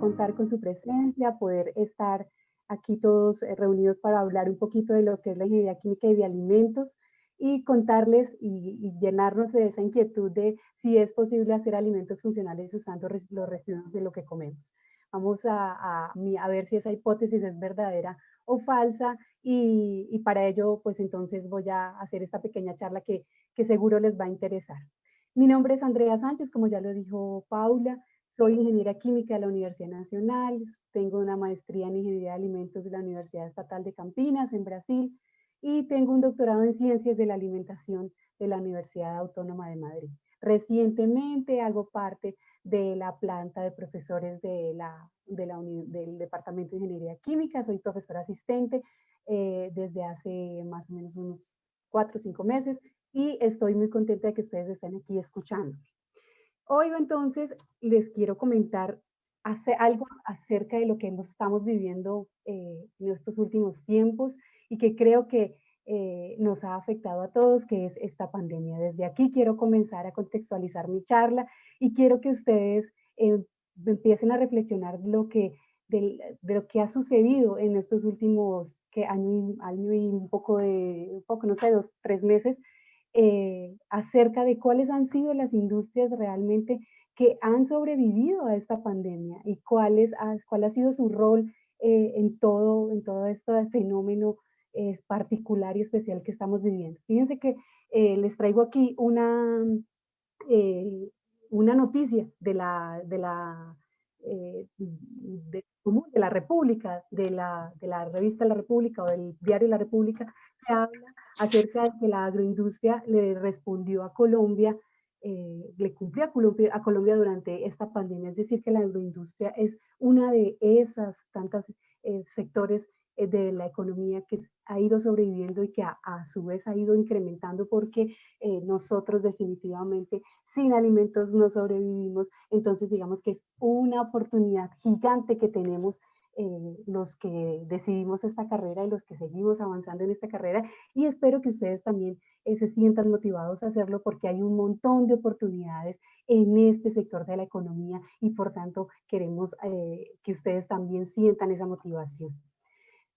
contar con su presencia, poder estar aquí todos reunidos para hablar un poquito de lo que es la ingeniería química y de alimentos y contarles y llenarnos de esa inquietud de si es posible hacer alimentos funcionales usando los residuos de lo que comemos. Vamos a ver si esa hipótesis es verdadera o falsa y para ello pues entonces voy a hacer esta pequeña charla que seguro les va a interesar. Mi nombre es Andrea Sánchez, como ya lo dijo Paula, soy ingeniera química de la Universidad Nacional, tengo una maestría en ingeniería de alimentos de la Universidad Estatal de Campinas, en Brasil, y tengo un doctorado en ciencias de la alimentación de la Universidad Autónoma de Madrid. Recientemente hago parte de la planta de profesores del Departamento de Ingeniería Química, soy profesora asistente desde hace más o menos unos 4 o 5 meses y estoy muy contenta de que ustedes estén aquí escuchando. Hoy entonces les quiero comentar algo acerca de lo que estamos viviendo en estos últimos tiempos y que creo que nos ha afectado a todos, que es esta pandemia. Desde aquí quiero comenzar a contextualizar mi charla y quiero que ustedes empiecen a reflexionar de lo que ha sucedido en estos últimos año y un poco, no sé, 2, 3 meses, acerca de cuáles han sido las industrias realmente que han sobrevivido a esta pandemia y cuál ha sido su rol en todo este fenómeno particular y especial que estamos viviendo. Fíjense que les traigo aquí eh, una noticia de la República, de la revista La República o del diario La República, que habla acerca de que la agroindustria le respondió a Colombia, le cumplió a Colombia durante esta pandemia. Es decir, que la agroindustria es una de esas tantas sectores de la economía que ha ido sobreviviendo y que a su vez ha ido incrementando porque nosotros definitivamente sin alimentos no sobrevivimos. Entonces digamos que es una oportunidad gigante que tenemos los que decidimos esta carrera y los que seguimos avanzando en esta carrera, y espero que ustedes también se sientan motivados a hacerlo porque hay un montón de oportunidades en este sector de la economía y por tanto queremos que ustedes también sientan esa motivación.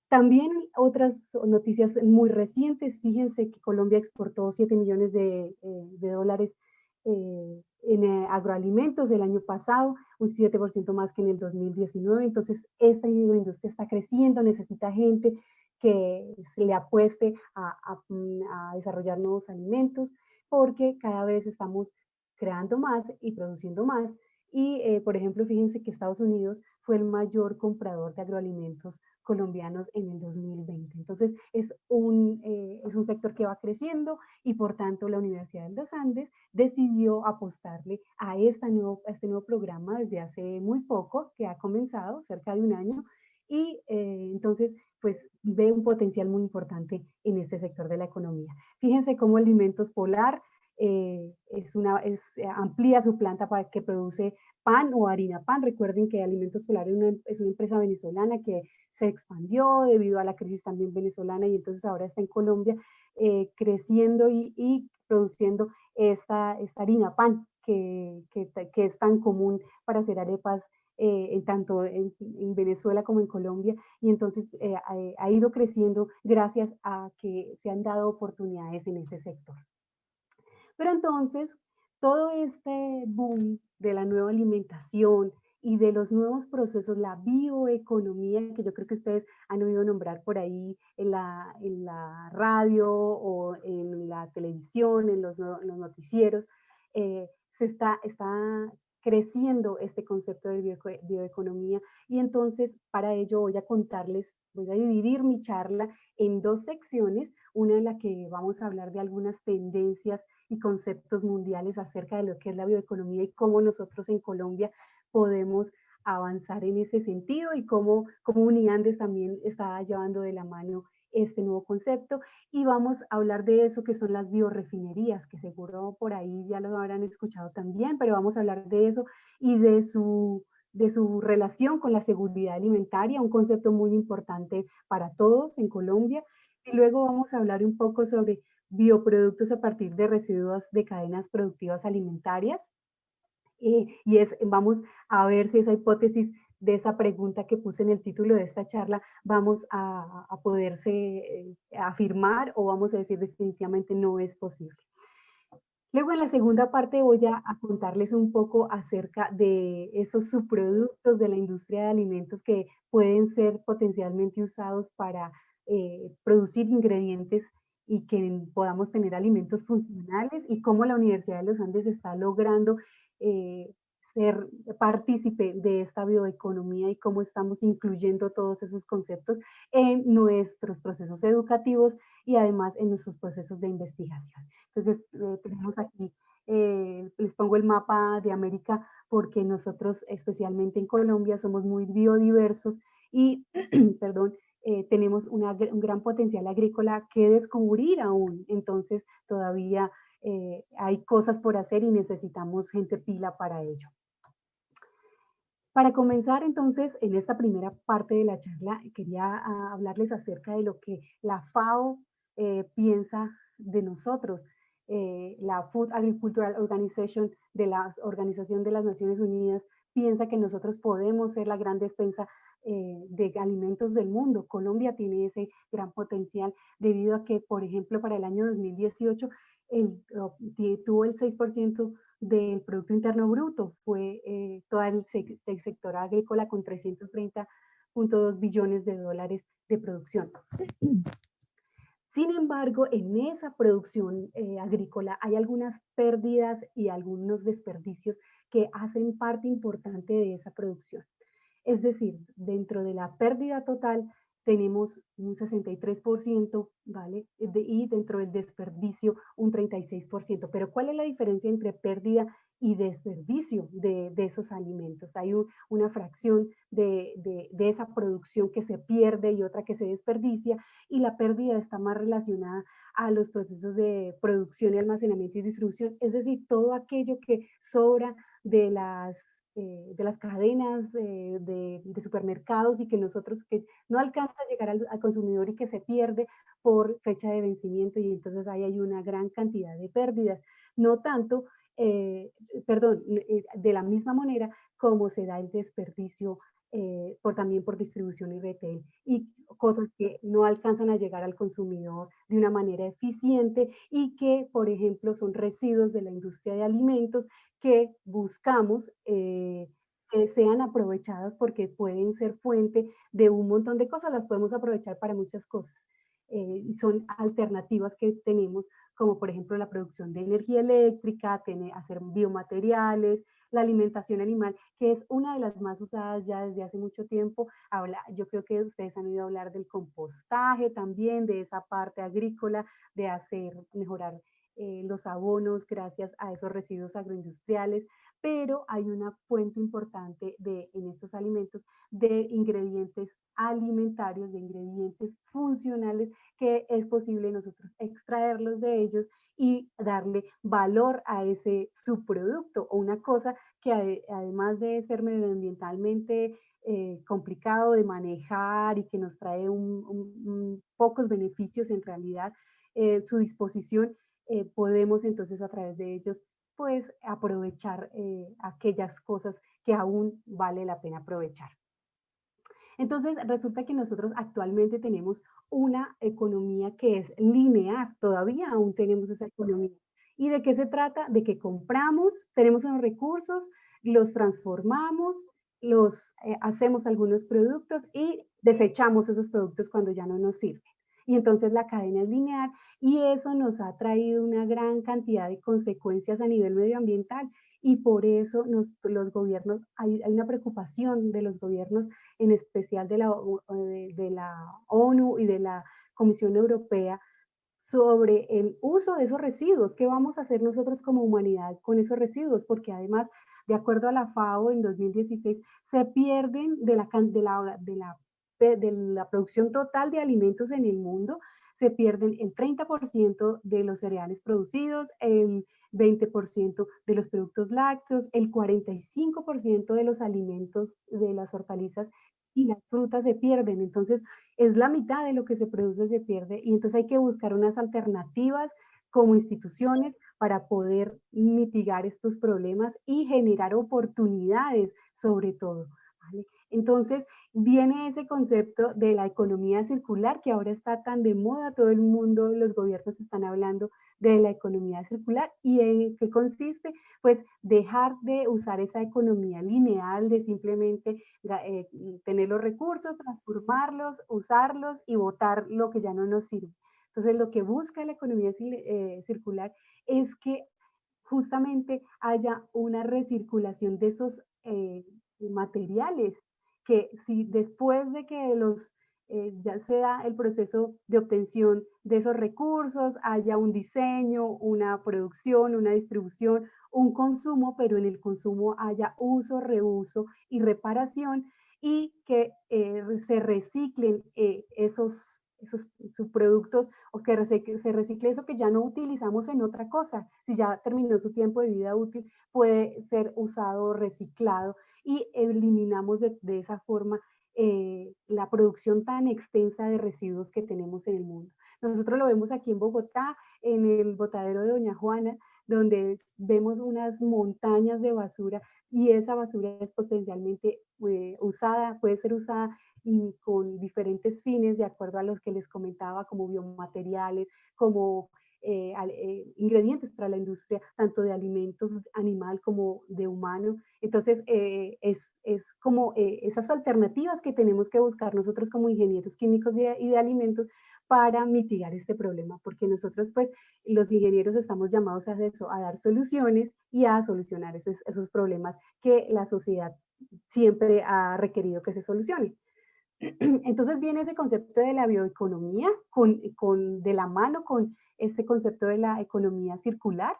También otras noticias muy recientes, fíjense que Colombia exportó 7 millones de dólares en agroalimentos el año pasado, un 7% más que en el 2019, entonces esta industria está creciendo, necesita gente que se le apueste a desarrollar nuevos alimentos, porque cada vez estamos creando más y produciendo más, y por ejemplo, fíjense que Estados Unidos fue el mayor comprador de agroalimentos colombianos en el 2020. Entonces, es un sector que va creciendo y por tanto la Universidad de los Andes decidió apostarle a este nuevo programa desde hace muy poco, que ha comenzado cerca de un año, y entonces pues ve un potencial muy importante en este sector de la economía. Fíjense cómo Alimentos Polar amplía su planta para que produce pan o harina pan. Recuerden que Alimentos Polar es una empresa venezolana que se expandió debido a la crisis también venezolana y entonces ahora está en Colombia creciendo y produciendo esta harina pan que es tan común para hacer arepas tanto en Venezuela como en Colombia, y entonces ha ido creciendo gracias a que se han dado oportunidades en ese sector. Pero entonces, todo este boom de la nueva alimentación y de los nuevos procesos, la bioeconomía, que yo creo que ustedes han oído nombrar por ahí en la radio o en la televisión, en los noticieros, está creciendo este concepto de bioeconomía, y entonces para ello voy a dividir mi charla en 2 secciones, una en la que vamos a hablar de algunas tendencias y conceptos mundiales acerca de lo que es la bioeconomía y cómo nosotros en Colombia podemos avanzar en ese sentido y cómo Uniandes también está llevando de la mano este nuevo concepto, y vamos a hablar de eso que son las biorefinerías, que seguro por ahí ya lo habrán escuchado también, pero vamos a hablar de eso y de su relación con la seguridad alimentaria, un concepto muy importante para todos en Colombia. Y luego vamos a hablar un poco sobre bioproductos a partir de residuos de cadenas productivas alimentarias. Vamos a ver si esa hipótesis de esa pregunta que puse en el título de esta charla, vamos a poderse afirmar o vamos a decir definitivamente no es posible. Luego en la segunda parte voy a contarles un poco acerca de esos subproductos de la industria de alimentos que pueden ser potencialmente usados para producir ingredientes y que podamos tener alimentos funcionales y cómo la Universidad de los Andes está logrando eh, ser partícipe de esta bioeconomía y cómo estamos incluyendo todos esos conceptos en nuestros procesos educativos y además en nuestros procesos de investigación. Entonces, tenemos aquí, les pongo el mapa de América porque nosotros, especialmente en Colombia, somos muy biodiversos y, perdón, tenemos un gran potencial agrícola que descubrir aún. Entonces, todavía hay cosas por hacer y necesitamos gente pila para ello. Para comenzar, entonces, en esta primera parte de la charla, quería hablarles acerca de lo que la FAO piensa de nosotros. La Food Agricultural Organization de la Organización de las Naciones Unidas piensa que nosotros podemos ser la gran despensa de alimentos del mundo. Colombia tiene ese gran potencial debido a que, por ejemplo, para el año 2018 tuvo el 6% del Producto Interno Bruto, fue todo el sector agrícola con 330.2 billones de dólares de producción. Sin embargo, en esa producción agrícola hay algunas pérdidas y algunos desperdicios que hacen parte importante de esa producción. Es decir, dentro de la pérdida total tenemos un 63%, ¿vale? Y dentro del desperdicio un 36%. Pero ¿cuál es la diferencia entre pérdida y desperdicio de esos alimentos? Hay una fracción de esa producción que se pierde y otra que se desperdicia, y la pérdida está más relacionada a los procesos de producción y almacenamiento y distribución, es decir, todo aquello que sobra de las cadenas de supermercados y que nosotros, que no alcanza a llegar al consumidor y que se pierde por fecha de vencimiento, y entonces ahí hay una gran cantidad de pérdidas. No tanto, de la misma manera como se da el desperdicio también por distribución y retail, y cosas que no alcanzan a llegar al consumidor de una manera eficiente y que, por ejemplo, son residuos de la industria de alimentos que buscamos que sean aprovechadas porque pueden ser fuente de un montón de cosas, las podemos aprovechar para muchas cosas. Y son alternativas que tenemos, como por ejemplo la producción de energía eléctrica, hacer biomateriales, la alimentación animal, que es una de las más usadas ya desde hace mucho tiempo. Yo creo que ustedes han oído hablar del compostaje también, de esa parte agrícola, de mejorar los abonos gracias a esos residuos agroindustriales, pero hay una fuente importante en estos alimentos de ingredientes alimentarios, de ingredientes funcionales, que es posible nosotros extraerlos de ellos y darle valor a ese subproducto o una cosa que además de ser medioambientalmente complicado de manejar y que nos trae pocos beneficios en realidad, su disposición, podemos entonces a través de ellos pues aprovechar aquellas cosas que aún vale la pena aprovechar. Entonces, resulta que nosotros actualmente tenemos una economía que es lineal, todavía aún tenemos esa economía. ¿Y de qué se trata? De que compramos, tenemos unos recursos, los transformamos, hacemos algunos productos y desechamos esos productos cuando ya no nos sirven. Y entonces la cadena es lineal y eso nos ha traído una gran cantidad de consecuencias a nivel medioambiental, y por eso los gobiernos, hay una preocupación de los gobiernos, en especial de la ONU y de la Comisión Europea, sobre el uso de esos residuos. ¿Qué vamos a hacer nosotros como humanidad con esos residuos? Porque además, de acuerdo a la FAO, en 2016 se pierden de la producción total de alimentos en el mundo, se pierden el 30% de los cereales producidos, el 20% de los productos lácteos, el 45% de los alimentos, de las hortalizas y las frutas se pierden. Entonces, es la mitad de lo que se produce se pierde, y entonces hay que buscar unas alternativas como instituciones para poder mitigar estos problemas y generar oportunidades sobre todo, ¿vale? Entonces, viene ese concepto de la economía circular que ahora está tan de moda, todo el mundo, los gobiernos están hablando de la economía circular. ¿Y en qué consiste? Pues dejar de usar esa economía lineal de simplemente tener los recursos, transformarlos, usarlos y botar lo que ya no nos sirve. Entonces, lo que busca la economía circular es que justamente haya una recirculación de esos materiales, que si después de que ya sea el proceso de obtención de esos recursos, haya un diseño, una producción, una distribución, un consumo, pero en el consumo haya uso, reuso y reparación, y que se reciclen esos subproductos, o que se recicle eso que ya no utilizamos en otra cosa. Si ya terminó su tiempo de vida útil, puede ser usado, reciclado, y eliminamos de esa forma la producción tan extensa de residuos que tenemos en el mundo. Nosotros lo vemos aquí en Bogotá, en el botadero de Doña Juana, donde vemos unas montañas de basura, y esa basura es potencialmente usada, puede ser usada con diferentes fines, de acuerdo a los que les comentaba, como biomateriales, como ingredientes para la industria, tanto de alimentos animal como de humano. Entonces, es como esas alternativas que tenemos que buscar nosotros como ingenieros químicos y de alimentos para mitigar este problema, porque nosotros, pues, los ingenieros estamos llamados a eso, a dar soluciones y a solucionar esos problemas que la sociedad siempre ha requerido que se solucione. Entonces viene ese concepto de la bioeconomía de la mano con ese concepto de la economía circular,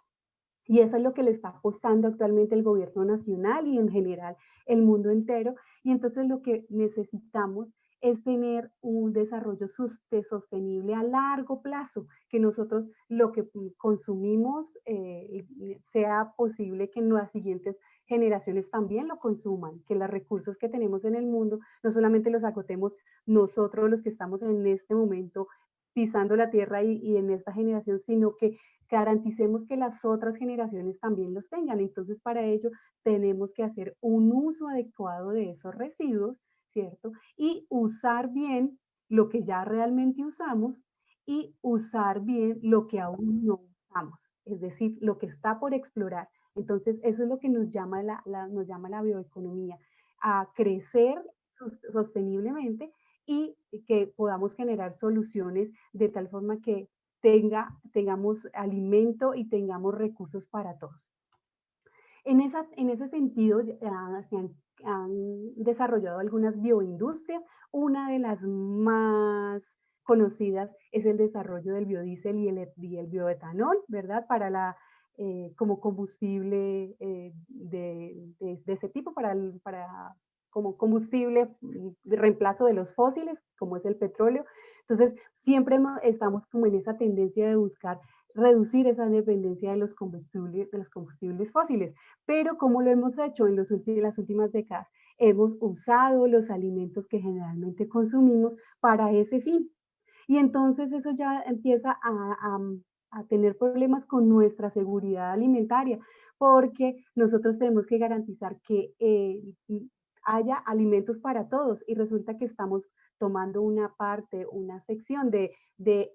y eso es lo que le está apostando actualmente el gobierno nacional y en general el mundo entero. Y entonces lo que necesitamos es tener un desarrollo sostenible a largo plazo, que nosotros lo que consumimos sea posible que en las siguientes generaciones también lo consuman, que los recursos que tenemos en el mundo no solamente los agotemos nosotros los que estamos en este momento pisando la tierra y en esta generación, sino que garanticemos que las otras generaciones también los tengan. Entonces, para ello tenemos que hacer un uso adecuado de esos residuos, ¿cierto? Y usar bien lo que ya realmente usamos, y usar bien lo que aún no usamos, es decir, lo que está por explorar. Entonces, eso es lo que nos llama la bioeconomía, a crecer sosteniblemente, y que podamos generar soluciones de tal forma que tengamos alimento y tengamos recursos para todos. En ese sentido, han desarrollado algunas bioindustrias. Una de las más conocidas es el desarrollo del biodiesel y el bioetanol, ¿verdad? Como combustible de ese tipo, como combustible de reemplazo de los fósiles, como es el petróleo. Entonces, siempre estamos como en esa tendencia de buscar reducir esa dependencia de los combustibles fósiles. Pero ¿cómo lo hemos hecho en las últimas décadas? Hemos usado los alimentos que generalmente consumimos para ese fin. Y entonces eso ya empieza a tener problemas con nuestra seguridad alimentaria, porque nosotros tenemos que garantizar que haya alimentos para todos, y resulta que estamos tomando una parte, una sección de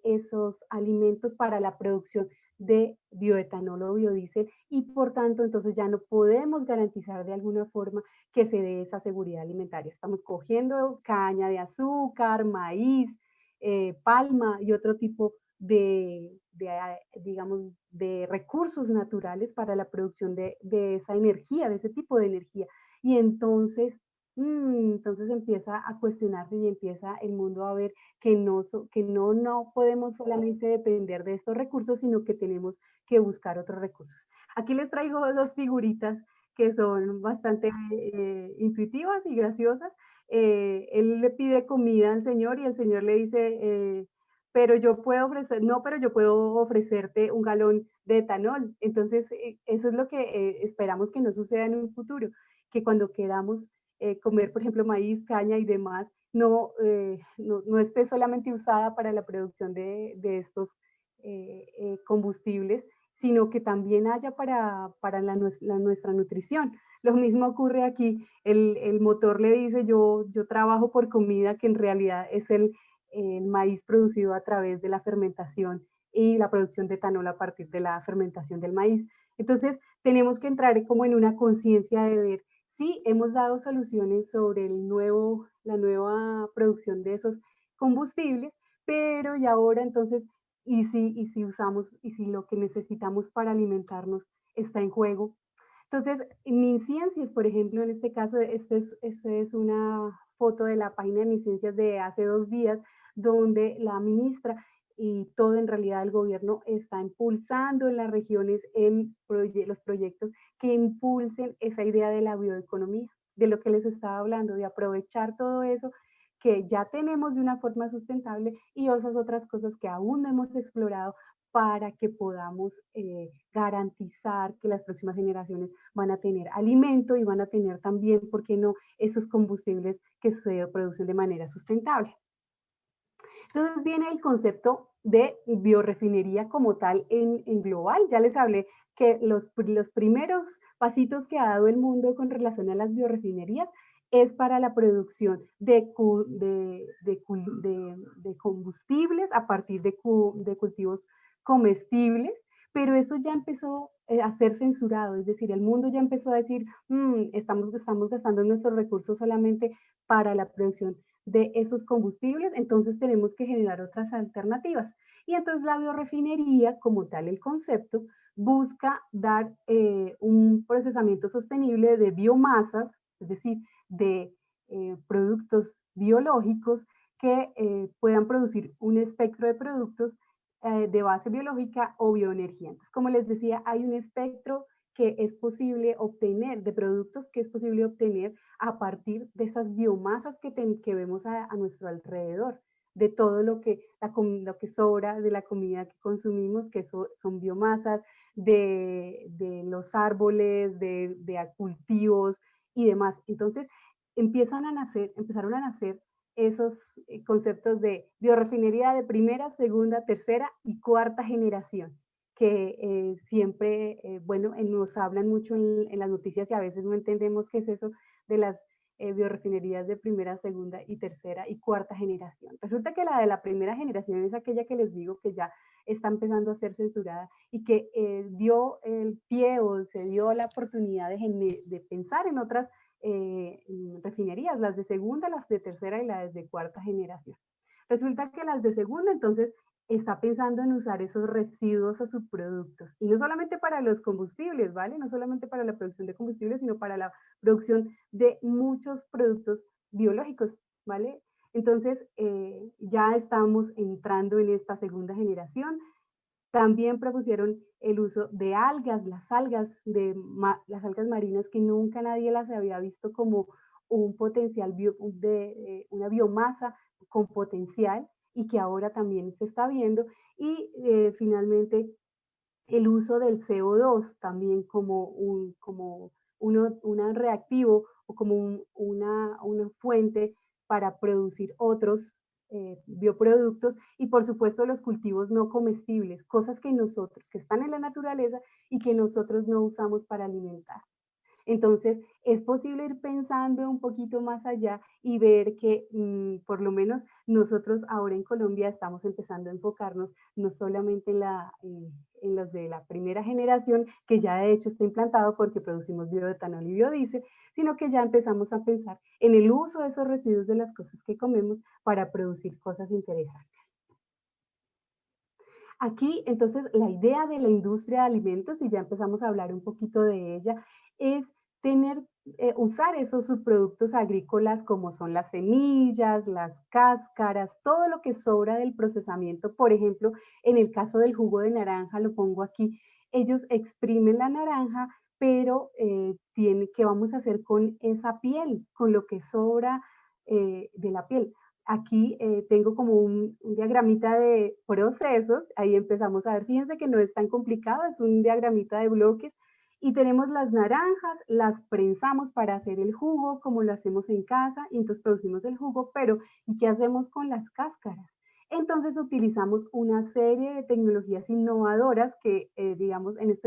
esos alimentos para la producción de bioetanol o biodiesel, y por tanto entonces ya no podemos garantizar de alguna forma que se dé esa seguridad alimentaria. Estamos cogiendo caña de azúcar, maíz, palma y otro tipo digamos, de recursos naturales para la producción de esa energía, de ese tipo de energía. Y entonces empieza a cuestionarse y empieza el mundo a ver que no podemos solamente depender de estos recursos, sino que tenemos que buscar otros recursos. Aquí les traigo dos figuritas que son bastante intuitivas y graciosas. Él le pide comida al señor y el señor le dice, pero yo puedo ofrecer, no, pero yo puedo ofrecerte un galón de etanol. Entonces, eso es lo que esperamos que no suceda en un futuro, que cuando queramos comer, por ejemplo, maíz, caña y demás, no esté solamente usada para la producción de estos combustibles, sino que también haya para nuestra nutrición. Lo mismo ocurre aquí, el motor le dice yo trabajo por comida, que en realidad es el maíz producido a través de la fermentación y la producción de etanol a partir de la fermentación del maíz. Entonces, tenemos que entrar como en una conciencia de ver, sí, hemos dado soluciones sobre la nueva producción de esos combustibles, pero y ahora entonces, y si usamos, y si lo que necesitamos para alimentarnos está en juego. Entonces, MinCiencias, por ejemplo, en este caso, este es una foto de la página de MinCiencias de hace 2 días, donde la ministra y todo en realidad el gobierno está impulsando en las regiones los proyectos que impulsen esa idea de la bioeconomía, de lo que les estaba hablando, de aprovechar todo eso que ya tenemos de una forma sustentable y esas otras cosas que aún no hemos explorado para que podamos garantizar que las próximas generaciones van a tener alimento y van a tener también, ¿por qué no?, esos combustibles que se producen de manera sustentable. Entonces viene el concepto de biorefinería como tal en global. Ya les hablé que los primeros pasitos que ha dado el mundo con relación a las biorefinerías es para la producción de combustibles a partir de cultivos comestibles, pero eso ya empezó a ser censurado, es decir, el mundo ya empezó a decir, estamos gastando nuestros recursos solamente para la producción de esos combustibles, entonces tenemos que generar otras alternativas. Y entonces la biorefinería, como tal el concepto, busca dar un procesamiento sostenible de biomasas, es decir, de productos biológicos que puedan producir un espectro de productos de base biológica o bioenergía. Entonces, como les decía, hay un espectro que es posible obtener, de productos que es posible obtener a partir de esas biomasas que vemos a nuestro alrededor, de todo lo que sobra de la comida que consumimos, que son biomasas, de los árboles, de cultivos y demás. Entonces, empezaron a nacer esos conceptos de biorefinería de primera, segunda, tercera y cuarta generación, que siempre, bueno, nos hablan mucho en las noticias y a veces no entendemos qué es eso de las biorefinerías de primera, segunda y tercera y cuarta generación. Resulta que la de la primera generación es aquella que les digo que ya está empezando a ser censurada y que dio el pie o se dio la oportunidad de pensar en otras refinerías, las de segunda, las de tercera y las de cuarta generación. Resulta que las de segunda, entonces, está pensando en usar esos residuos o subproductos, y no solamente para los combustibles, ¿vale? No solamente para la producción de combustibles, sino para la producción de muchos productos biológicos, ¿vale? Entonces, ya estamos entrando en esta segunda generación. También propusieron el uso de algas, las algas marinas, que nunca nadie las había visto como un potencial una biomasa con potencial y que ahora también se está viendo. Y finalmente el uso del CO2 también como un reactivo o como una fuente para producir otros bioproductos y por supuesto los cultivos no comestibles, cosas que están en la naturaleza y que nosotros no usamos para alimentar. Entonces, es posible ir pensando un poquito más allá y ver que por lo menos nosotros ahora en Colombia estamos empezando a enfocarnos no solamente en los de la primera generación, que ya de hecho está implantado porque producimos bioetanol y biodiesel, sino que ya empezamos a pensar en el uso de esos residuos de las cosas que comemos para producir cosas interesantes. Aquí, entonces, la idea de la industria de alimentos, y ya empezamos a hablar un poquito de ella, es usar esos subproductos agrícolas como son las semillas, las cáscaras, todo lo que sobra del procesamiento. Por ejemplo, en el caso del jugo de naranja, lo pongo aquí, ellos exprimen la naranja, pero ¿qué vamos a hacer con esa piel, con lo que sobra de la piel? Aquí tengo como un diagramita de procesos, ahí empezamos a ver, fíjense que no es tan complicado, es un diagramita de bloques y tenemos las naranjas, las prensamos para hacer el jugo como lo hacemos en casa y entonces producimos el jugo, pero ¿y qué hacemos con las cáscaras? Entonces entonces utilizamos una serie de tecnologías innovadoras que, digamos, en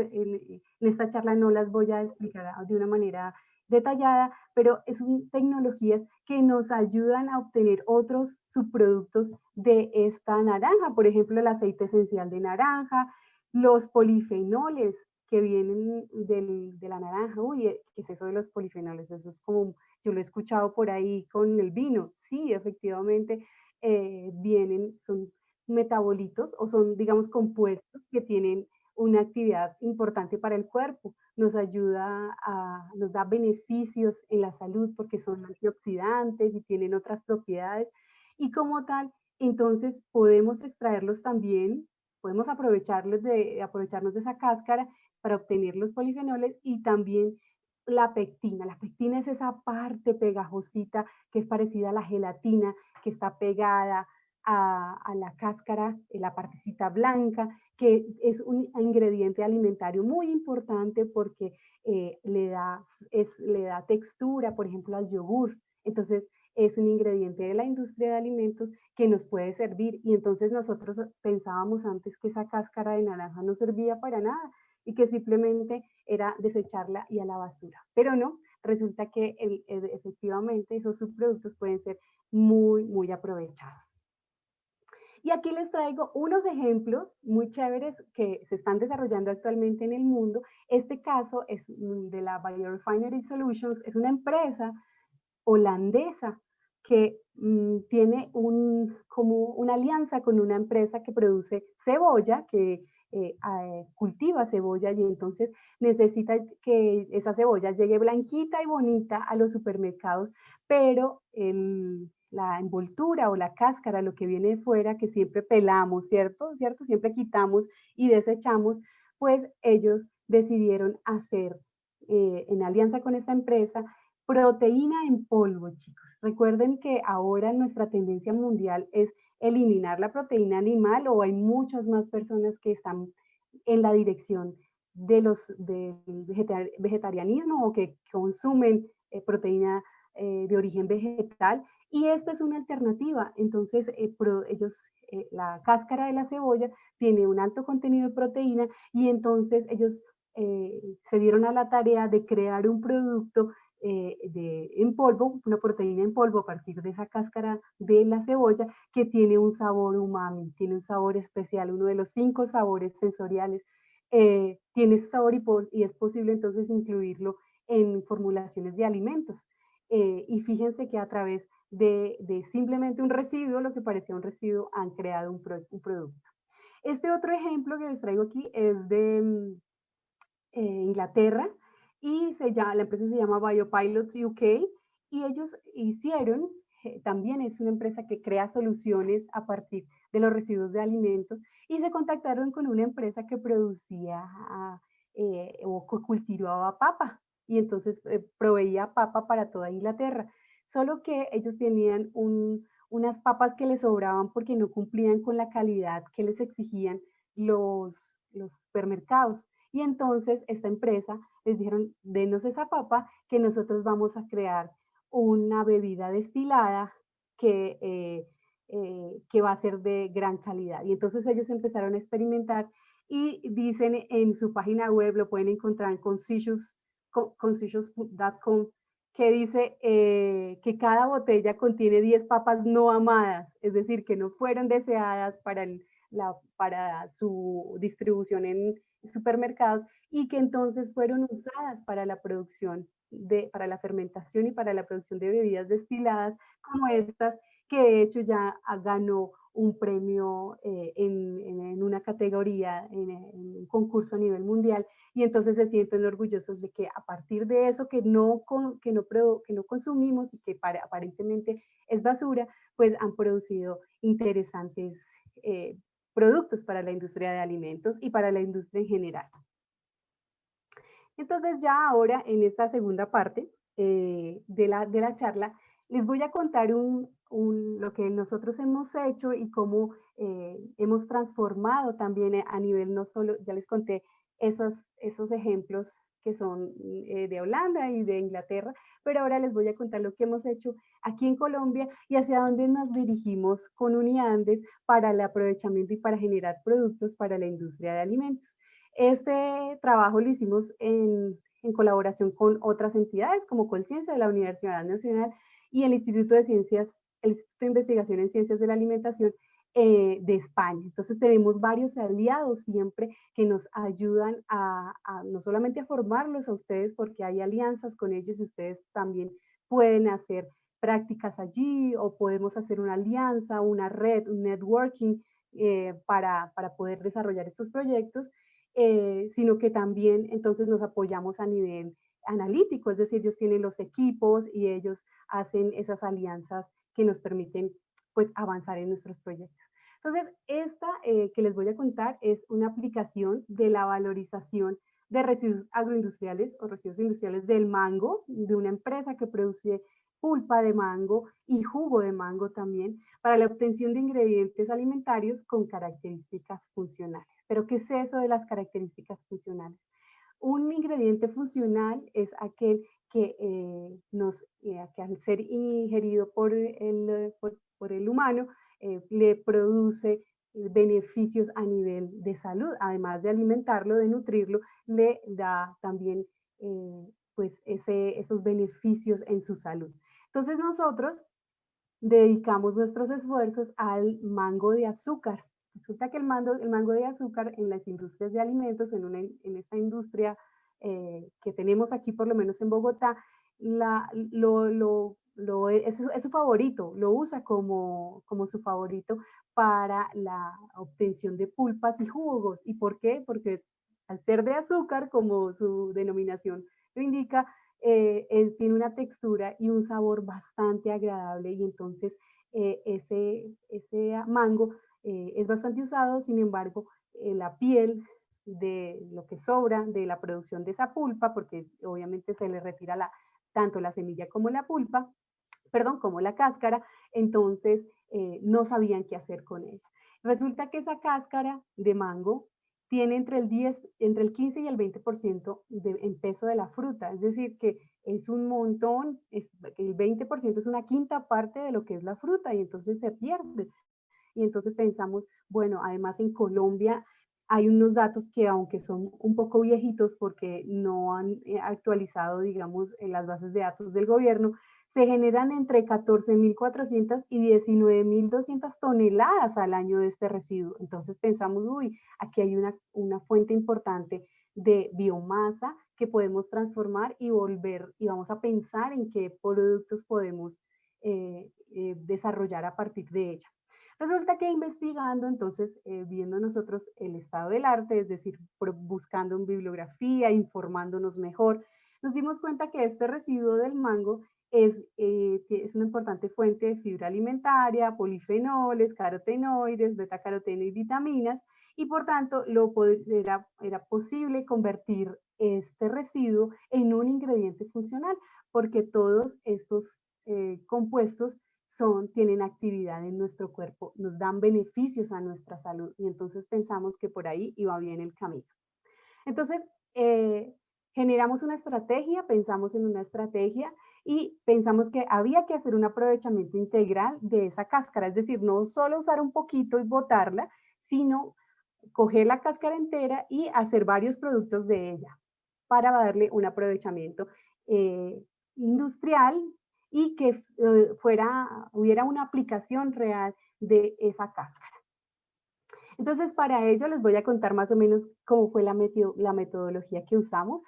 esta charla no las voy a explicar de una manera detallada, pero son tecnologías que nos ayudan a obtener otros subproductos de esta naranja, por ejemplo, el aceite esencial de naranja, los polifenoles que vienen de la naranja. Uy, ¿qué es eso de los polifenoles? Eso es como, yo lo he escuchado por ahí con el vino. Sí, efectivamente, son metabolitos o son, digamos, compuestos que tienen una actividad importante para el cuerpo. Nos da beneficios en la salud porque son antioxidantes y tienen otras propiedades. Y como tal, entonces podemos extraerlos también, podemos aprovecharnos de esa cáscara para obtener los polifenoles y también la pectina. La pectina es esa parte pegajosita que es parecida a la gelatina, que está pegada a la cáscara, en la partecita blanca, que es un ingrediente alimentario muy importante porque le da textura, por ejemplo, al yogur. Entonces, es un ingrediente de la industria de alimentos que nos puede servir. Y entonces nosotros pensábamos antes que esa cáscara de naranja no servía para nada y que simplemente era desecharla y a la basura. Pero no, resulta que efectivamente esos subproductos pueden ser muy, muy aprovechados. Y aquí les traigo unos ejemplos muy chéveres que se están desarrollando actualmente en el mundo. Este caso es de la Biorefinery Solutions, es una empresa holandesa que tiene como una alianza con una empresa que produce cebolla, que cultiva cebolla y entonces necesita que esa cebolla llegue blanquita y bonita a los supermercados, pero la envoltura o la cáscara, lo que viene de fuera, que siempre pelamos, ¿cierto? ¿Cierto? Siempre quitamos y desechamos, pues ellos decidieron hacer, en alianza con esta empresa, proteína en polvo, chicos. Recuerden que ahora nuestra tendencia mundial es eliminar la proteína animal o hay muchas más personas que están en la dirección del vegetarianismo o que consumen proteína de origen vegetal y esta es una alternativa. Entonces, la cáscara de la cebolla tiene un alto contenido de proteína y entonces ellos se dieron a la tarea de crear un producto en polvo, una proteína en polvo a partir de esa cáscara de la cebolla que tiene un sabor umami, tiene un sabor especial, uno de los 5 sabores sensoriales. Tiene ese sabor y es posible entonces incluirlo en formulaciones de alimentos. Y fíjense que a través de simplemente un residuo, lo que parecía un residuo, han creado un producto. Este otro ejemplo que les traigo aquí es de Inglaterra y la empresa se llama Biopilots UK y ellos hicieron, también es una empresa que crea soluciones a partir de los residuos de alimentos y se contactaron con una empresa que producía o cultivaba papa y entonces proveía papa para toda Inglaterra. Solo que ellos tenían unas papas que les sobraban porque no cumplían con la calidad que les exigían los supermercados. Y entonces esta empresa les dijeron, denos esa papa que nosotros vamos a crear una bebida destilada que va a ser de gran calidad. Y entonces ellos empezaron a experimentar y dicen en su página web, lo pueden encontrar en conscious.com, que dice que cada botella contiene 10 papas no amadas, es decir, que no fueron deseadas para su distribución en supermercados y que entonces fueron usadas para la producción, para la fermentación y para la producción de bebidas destiladas como estas, que de hecho ya ganó un premio en una categoría, en un concurso a nivel mundial, y entonces se sienten orgullosos de que a partir de eso que no consumimos y que aparentemente es basura, pues han producido interesantes productos para la industria de alimentos y para la industria en general. Entonces ya ahora en esta segunda parte de la charla, les voy a contar lo que nosotros hemos hecho y cómo hemos transformado también a nivel no solo, ya les conté esos ejemplos que son de Holanda y de Inglaterra, pero ahora les voy a contar lo que hemos hecho aquí en Colombia y hacia dónde nos dirigimos con Uniandes para el aprovechamiento y para generar productos para la industria de alimentos. Este trabajo lo hicimos en colaboración con otras entidades como Colciencia de la Universidad Nacional y el Instituto de Ciencias, el Instituto de Investigación en Ciencias de la Alimentación de España. Entonces tenemos varios aliados siempre que nos ayudan a no solamente a formarlos a ustedes porque hay alianzas con ellos y ustedes también pueden hacer prácticas allí o podemos hacer una alianza, una red, un networking para poder desarrollar estos proyectos, sino que también entonces nos apoyamos a nivel analítico, es decir, ellos tienen los equipos y ellos hacen esas alianzas que nos permiten pues avanzar en nuestros proyectos. Entonces, esta que les voy a contar es una aplicación de la valorización de residuos agroindustriales o residuos industriales del mango, de una empresa que produce pulpa de mango y jugo de mango también, para la obtención de ingredientes alimentarios con características funcionales. ¿Pero qué es eso de las características funcionales? Un ingrediente funcional es aquel que, que al ser ingerido por el humano le produce beneficios a nivel de salud, además de alimentarlo, de nutrirlo, le da también pues esos beneficios en su salud. Entonces nosotros dedicamos nuestros esfuerzos al mango de azúcar. Resulta que el mango de azúcar en las industrias de alimentos, en esta industria que tenemos aquí, por lo menos en Bogotá, es su favorito, lo usa como su favorito para la obtención de pulpas y jugos. ¿Y por qué? Porque al ser de azúcar, como su denominación lo indica, tiene una textura y un sabor bastante agradable y entonces ese mango es bastante usado, sin embargo, la piel de lo que sobra de la producción de esa pulpa, porque obviamente se le retira tanto la semilla como la pulpa, perdón, como la cáscara, entonces no sabían qué hacer con ella. Resulta que esa cáscara de mango tiene entre el 15 y el 20% en peso de la fruta, es decir, que es un montón, el 20% es una quinta parte de lo que es la fruta y entonces se pierde. Y entonces pensamos, bueno, además en Colombia hay unos datos que aunque son un poco viejitos porque no han actualizado, digamos, en las bases de datos del gobierno, se generan entre 14.400 y 19.200 toneladas al año de este residuo. Entonces pensamos, uy, aquí hay una fuente importante de biomasa que podemos transformar y volver, y vamos a pensar en qué productos podemos desarrollar a partir de ella. Resulta que investigando, entonces, viendo nosotros el estado del arte, es decir, buscando en bibliografía, informándonos mejor, nos dimos cuenta que este residuo del mango es una importante fuente de fibra alimentaria, polifenoles, carotenoides, betacaroteno y vitaminas, y por tanto era posible convertir este residuo en un ingrediente funcional, porque todos estos compuestos tienen actividad en nuestro cuerpo, nos dan beneficios a nuestra salud y entonces pensamos que por ahí iba bien el camino. Entonces, generamos una estrategia, pensamos en una estrategia y pensamos que había que hacer un aprovechamiento integral de esa cáscara, es decir, no solo usar un poquito y botarla, sino coger la cáscara entera y hacer varios productos de ella para darle un aprovechamiento industrial y que hubiera una aplicación real de esa cáscara. Entonces, para ello les voy a contar más o menos cómo fue la metodología que usamos.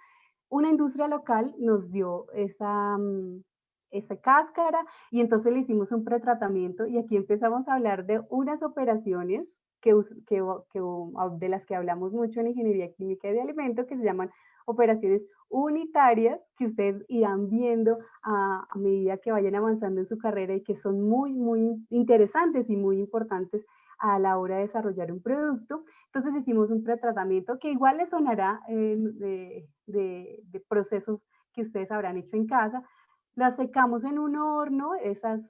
Una industria local nos dio esa cáscara y entonces le hicimos un pretratamiento y aquí empezamos a hablar de unas operaciones de las que hablamos mucho en ingeniería química y de alimentos que se llaman operaciones unitarias que ustedes irán viendo a medida que vayan avanzando en su carrera y que son muy, muy interesantes y muy importantes a la hora de desarrollar un producto. Entonces hicimos un pretratamiento que igual les sonará de procesos que ustedes habrán hecho en casa. Las secamos en un horno, esas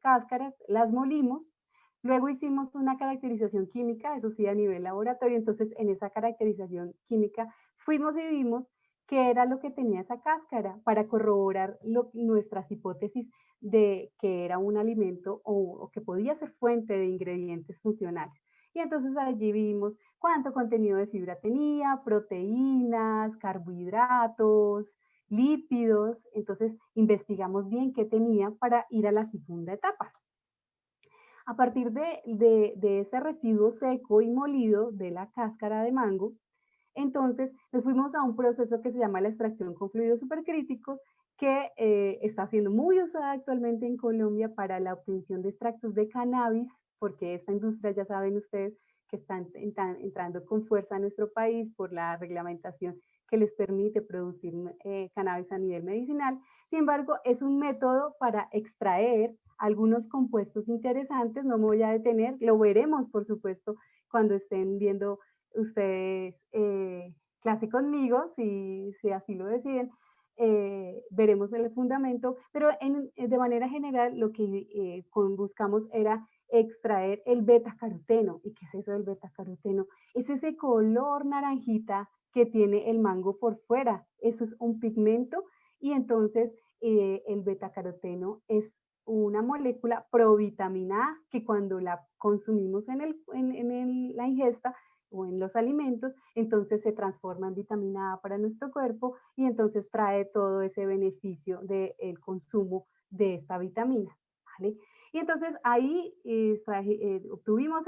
cáscaras, las molimos. Luego hicimos una caracterización química, eso sí, a nivel laboratorio. Entonces, en esa caracterización química fuimos y vimos qué era lo que tenía esa cáscara para corroborar nuestras hipótesis de que era un alimento o que podía ser fuente de ingredientes funcionales. Y entonces allí vimos cuánto contenido de fibra tenía, proteínas, carbohidratos, lípidos. Entonces investigamos bien qué tenía para ir a la segunda etapa. A partir de ese residuo seco y molido de la cáscara de mango, entonces nos fuimos a un proceso que se llama la extracción con fluidos supercríticos, que está siendo muy usada actualmente en Colombia para la obtención de extractos de cannabis, porque esta industria, ya saben ustedes, que está entrando con fuerza a nuestro país por la reglamentación que les permite producir cannabis a nivel medicinal. Sin embargo, es un método para extraer algunos compuestos interesantes, no me voy a detener, lo veremos por supuesto cuando estén viendo ustedes clase conmigo, si así lo deciden, veremos el fundamento, pero de manera general lo que buscamos era extraer el betacaroteno. ¿Y qué es eso del betacaroteno? Es ese color naranjita que tiene el mango por fuera. Eso es un pigmento y entonces el betacaroteno es una molécula provitamina A que cuando la consumimos en la ingesta o en los alimentos, entonces se transforma en vitamina A para nuestro cuerpo y entonces trae todo ese beneficio del consumo de esta vitamina. ¿Vale? Y entonces ahí obtuvimos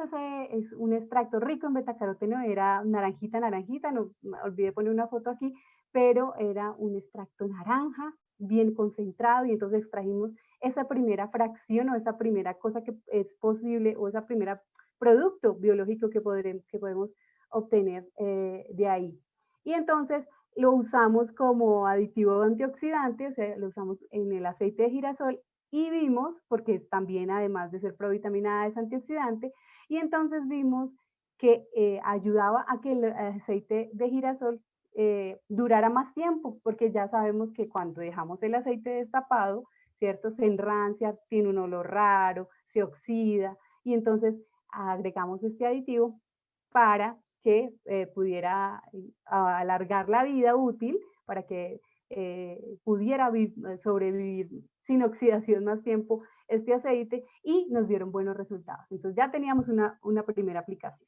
un extracto rico en betacaroteno, era naranjita, naranjita, no olvidé poner una foto aquí, pero era un extracto naranja, bien concentrado, y entonces extrajimos esa primera fracción o esa primera cosa que es posible, o esa primera producto biológico que podemos obtener de ahí. Y entonces lo usamos como aditivo antioxidante, o sea, lo usamos en el aceite de girasol y vimos, porque también además de ser provitamina A es antioxidante, y entonces vimos que ayudaba a que el aceite de girasol durara más tiempo, porque ya sabemos que cuando dejamos el aceite destapado, ¿cierto? Se enrancia, tiene un olor raro, se oxida, y entonces agregamos este aditivo para que pudiera alargar la vida útil, para que pudiera sobrevivir sin oxidación más tiempo este aceite y nos dieron buenos resultados. Entonces ya teníamos una primera aplicación.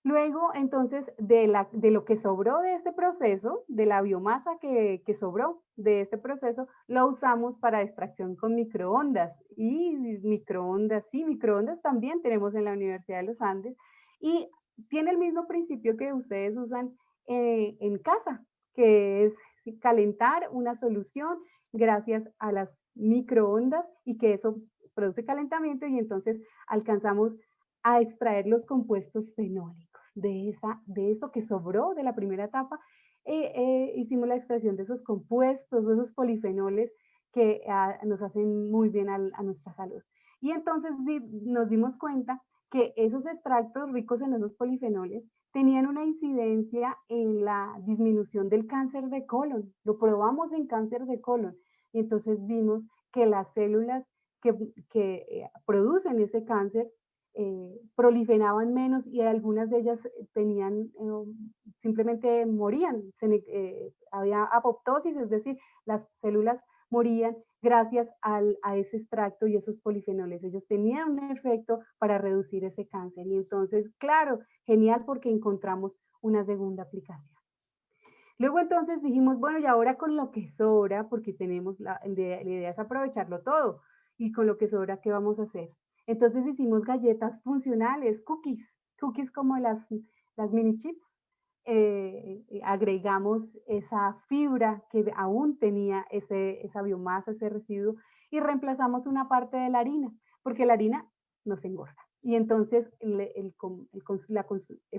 Luego, entonces, de lo que sobró de este proceso, de la biomasa que sobró de este proceso, lo usamos para extracción con microondas. Y microondas, sí, microondas también tenemos en la Universidad de los Andes. Y tiene el mismo principio que ustedes usan en casa, que es calentar una solución gracias a las microondas y que eso produce calentamiento y entonces alcanzamos a extraer los compuestos fenólicos de eso que sobró de la primera etapa. Hicimos la extracción de esos compuestos, de esos polifenoles que nos hacen muy bien a nuestra salud. Y entonces nos dimos cuenta que esos extractos ricos en esos polifenoles tenían una incidencia en la disminución del cáncer de colon. Lo probamos en cáncer de colon. Y entonces vimos que las células que producen ese cáncer proliferaban menos y algunas de ellas tenían, simplemente morían, había apoptosis, es decir, las células morían gracias a ese extracto y esos polifenoles. Ellos tenían un efecto para reducir ese cáncer y entonces, claro, genial porque encontramos una segunda aplicación. Luego entonces dijimos, bueno, y ahora con lo que sobra, porque tenemos la idea es aprovecharlo todo, y con lo que sobra, ¿qué vamos a hacer? Entonces hicimos galletas funcionales, cookies como las mini chips. Agregamos esa fibra que aún tenía esa biomasa, ese residuo, y reemplazamos una parte de la harina, porque la harina nos engorda. Y entonces el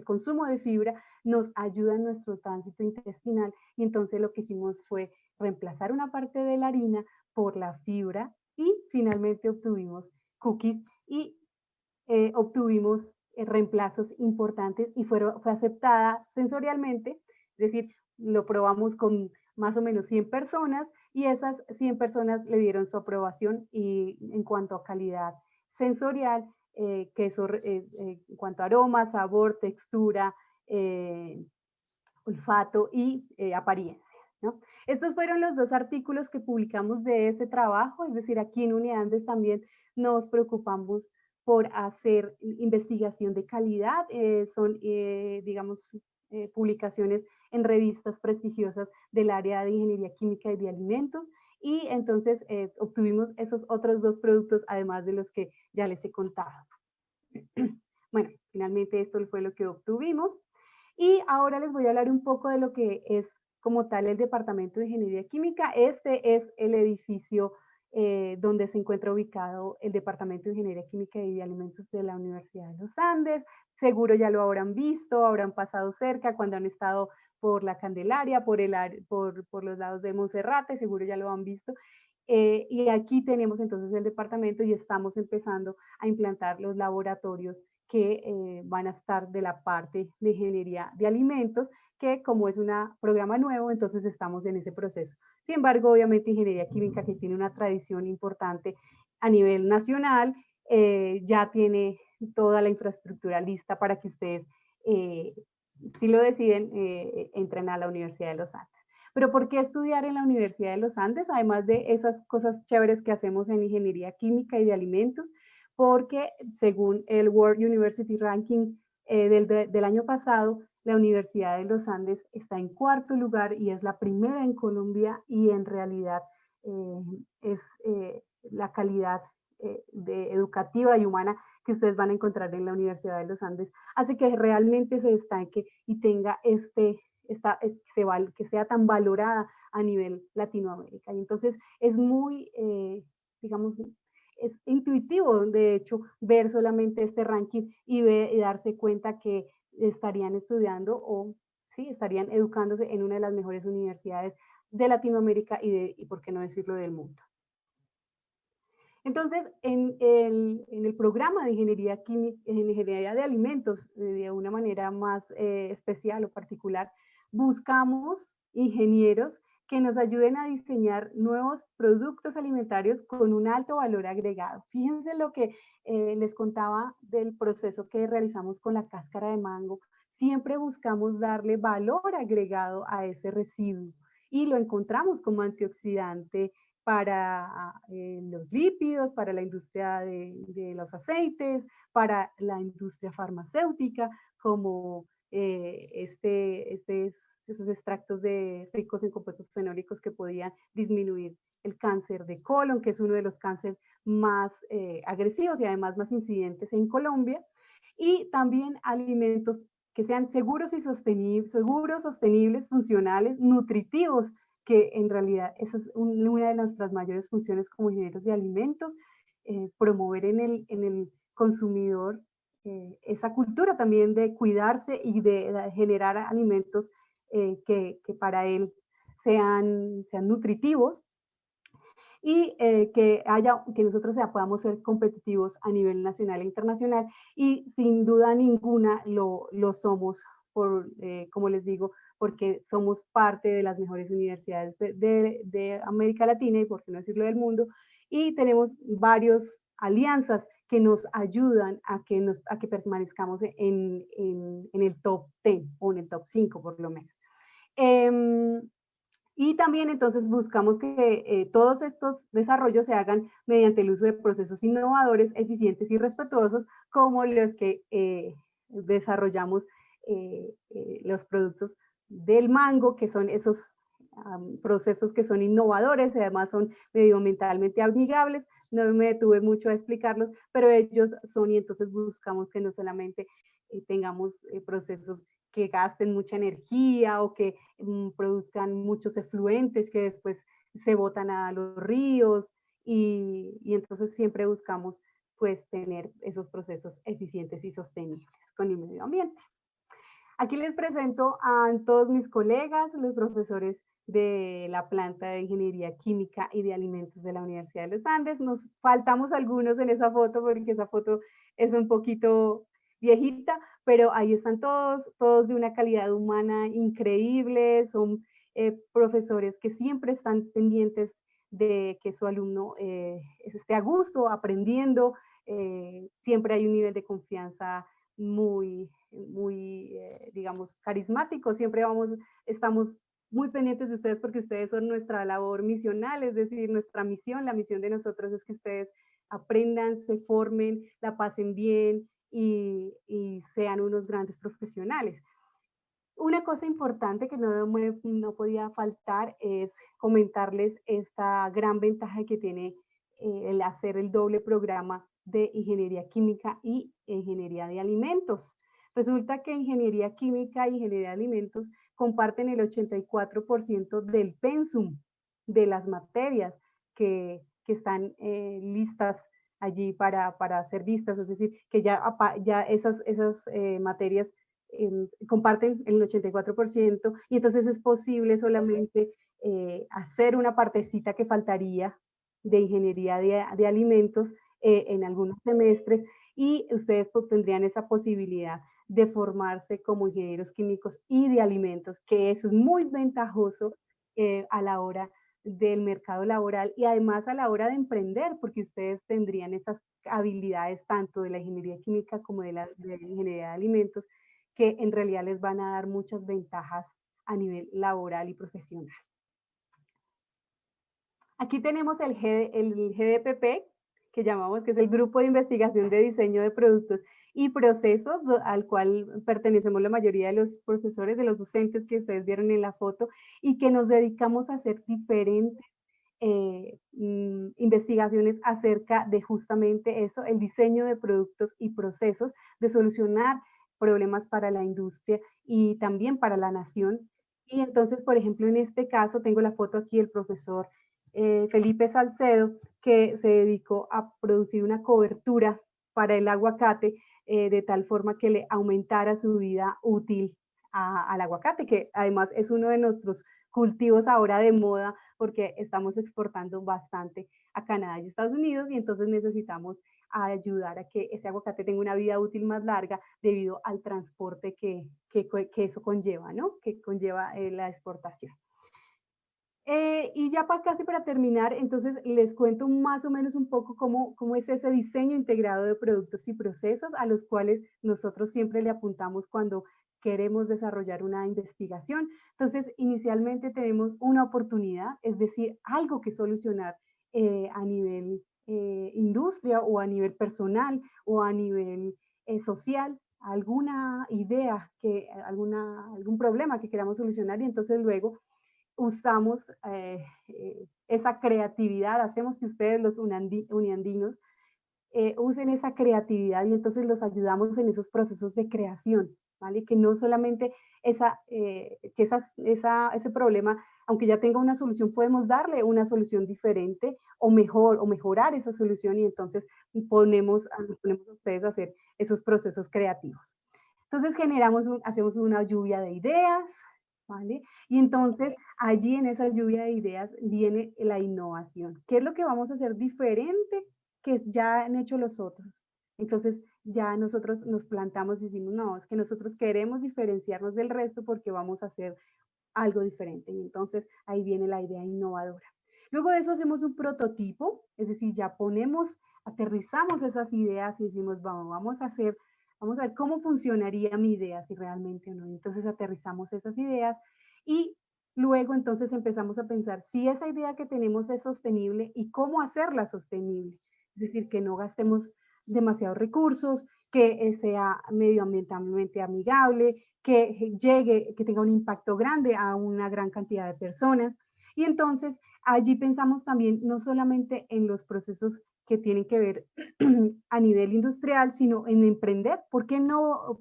consumo de fibra nos ayuda en nuestro tránsito intestinal y entonces lo que hicimos fue reemplazar una parte de la harina por la fibra y finalmente obtuvimos cookies y obtuvimos reemplazos importantes y fue aceptada sensorialmente, es decir, lo probamos con más o menos 100 personas y esas 100 personas le dieron su aprobación y en cuanto a calidad sensorial, en cuanto a aroma, sabor, textura, olfato y apariencia, ¿no? Estos fueron los 2 artículos que publicamos de este trabajo, es decir, aquí en Uniandes también nos preocupamos por hacer investigación de calidad, son, digamos, publicaciones en revistas prestigiosas del área de ingeniería química y de alimentos, y entonces obtuvimos esos otros 2 productos, además de los que ya les he contado. Bueno, finalmente esto fue lo que obtuvimos. Y ahora les voy a hablar un poco de lo que es como tal el Departamento de Ingeniería Química. Este es el edificio donde se encuentra ubicado el Departamento de Ingeniería Química y de Alimentos de la Universidad de los Andes. Seguro ya lo habrán visto, habrán pasado cerca cuando han estado por la Candelaria, por los lados de Monserrate, seguro ya lo han visto. Y aquí tenemos entonces el departamento y estamos empezando a implantar los laboratorios que van a estar de la parte de ingeniería de alimentos, que como es un programa nuevo, entonces estamos en ese proceso. Sin embargo, obviamente ingeniería química, que tiene una tradición importante a nivel nacional, ya tiene toda la infraestructura lista para que ustedes, si lo deciden, entren a la Universidad de los Andes. Pero ¿por qué estudiar en la Universidad de los Andes? Además de esas cosas chéveres que hacemos en ingeniería química y de alimentos, porque según el World University Ranking del año pasado, la Universidad de los Andes está en 4º lugar y es la primera en Colombia, y en realidad es la calidad educativa y humana que ustedes van a encontrar en la Universidad de los Andes, hace que realmente se destaque y tenga que sea tan valorada a nivel Latinoamérica. Y entonces es muy, digamos, es intuitivo, de hecho, ver solamente este ranking y darse cuenta que estarían estudiando o sí, estarían educándose en una de las mejores universidades de Latinoamérica y por qué no decirlo, del mundo. Entonces, en el programa de ingeniería química, en ingeniería de alimentos, de una manera más especial o particular, buscamos ingenieros que nos ayuden a diseñar nuevos productos alimentarios con un alto valor agregado. Fíjense lo que les contaba del proceso que realizamos con la cáscara de mango. Siempre buscamos darle valor agregado a ese residuo y lo encontramos como antioxidante para los lípidos, para la industria de los aceites, para la industria farmacéutica, como esos extractos ricos en compuestos fenólicos que podían disminuir el cáncer de colon, que es uno de los cánceres más agresivos y además más incidentes en Colombia, y también alimentos que sean seguros y sostenibles, funcionales, nutritivos, que en realidad esa es una de nuestras mayores funciones como ingenieros de alimentos, promover en el consumidor esa cultura también de cuidarse y de generar alimentos que para él sean nutritivos, y que nosotros podamos ser competitivos a nivel nacional e internacional, y sin duda ninguna lo somos, como les digo, porque somos parte de las mejores universidades de América Latina y, por qué no decirlo, del mundo, y tenemos varias alianzas que nos ayudan a que permanezcamos en el top 10 o en el top 5 por lo menos. Y también entonces buscamos que todos estos desarrollos se hagan mediante el uso de procesos innovadores, eficientes y respetuosos, como los que desarrollamos los productos del mango, que son esos procesos que son innovadores y además son medioambientalmente amigables. No me detuve mucho a explicarlos, pero ellos son, y entonces buscamos que no solamente tengamos procesos que gasten mucha energía o que produzcan muchos efluentes que después se botan a los ríos, y entonces siempre buscamos pues tener esos procesos eficientes y sostenibles con el medio ambiente. Aquí les presento a todos mis colegas, los profesores de la planta de Ingeniería Química y de Alimentos de la Universidad de los Andes. Nos faltamos algunos en esa foto porque esa foto es un poquito viejita, pero ahí están todos de una calidad humana increíble, son profesores que siempre están pendientes de que su alumno esté a gusto aprendiendo, siempre hay un nivel de confianza digamos, carismático. Siempre estamos muy pendientes de ustedes porque ustedes son nuestra labor misional, es decir, nuestra misión, la misión de nosotros es que ustedes aprendan, se formen, la pasen bien y sean unos grandes profesionales. Una cosa importante que no podía faltar es comentarles esta gran ventaja que tiene el hacer el doble programa de ingeniería química y ingeniería de alimentos. Resulta que ingeniería química y ingeniería de alimentos comparten el 84% del pensum de las materias que están listas allí para ser vistas, es decir, que ya esas materias comparten el 84% y entonces es posible solamente hacer una partecita que faltaría de ingeniería de alimentos en algunos semestres y ustedes tendrían esa posibilidad de formarse como ingenieros químicos y de alimentos, que eso es muy ventajoso a la hora del mercado laboral y además a la hora de emprender, porque ustedes tendrían esas habilidades tanto de la ingeniería química como de la ingeniería de alimentos que en realidad les van a dar muchas ventajas a nivel laboral y profesional. Aquí tenemos el GDPP, que llamamos, que es el Grupo de Investigación de Diseño de Productos y Procesos, al cual pertenecemos la mayoría de los profesores, de los docentes que ustedes vieron en la foto, y que nos dedicamos a hacer diferentes investigaciones acerca de justamente eso, el diseño de productos y procesos, de solucionar problemas para la industria y también para la nación. Y entonces, por ejemplo, en este caso, tengo la foto aquí del profesor Felipe Salcedo, que se dedicó a producir una cobertura para el aguacate de tal forma que le aumentara su vida útil al aguacate, que además es uno de nuestros cultivos ahora de moda porque estamos exportando bastante a Canadá y Estados Unidos y entonces necesitamos ayudar a que ese aguacate tenga una vida útil más larga debido al transporte que eso conlleva, ¿no? Que conlleva la exportación. Y ya casi para terminar, entonces les cuento más o menos un poco cómo es ese diseño integrado de productos y procesos a los cuales nosotros siempre le apuntamos cuando queremos desarrollar una investigación. Entonces, inicialmente tenemos una oportunidad, es decir, algo que solucionar a nivel industria o a nivel personal o a nivel social, alguna idea, algún problema que queramos solucionar y entonces luego usamos esa creatividad, hacemos que ustedes los uniandinos usen esa creatividad y entonces los ayudamos en esos procesos de creación, ¿vale? Que no solamente ese problema, aunque ya tenga una solución, podemos darle una solución diferente o mejorar esa solución y entonces ponemos a ustedes a hacer esos procesos creativos. Entonces hacemos una lluvia de ideas, ¿vale? Y entonces allí en esa lluvia de ideas viene la innovación. ¿Qué es lo que vamos a hacer diferente que ya han hecho los otros? Entonces ya nosotros nos plantamos y decimos, no, es que nosotros queremos diferenciarnos del resto porque vamos a hacer algo diferente. Y entonces ahí viene la idea innovadora. Luego de eso hacemos un prototipo, es decir, ya aterrizamos esas ideas y decimos, vamos a ver cómo funcionaría mi idea, si realmente o no. Entonces aterrizamos esas ideas y luego entonces empezamos a pensar si esa idea que tenemos es sostenible y cómo hacerla sostenible. Es decir, que no gastemos demasiados recursos, que sea medioambientalmente amigable, que que tenga un impacto grande a una gran cantidad de personas. Y entonces allí pensamos también no solamente en los procesos que tienen que ver a nivel industrial, sino en emprender. ¿Por qué no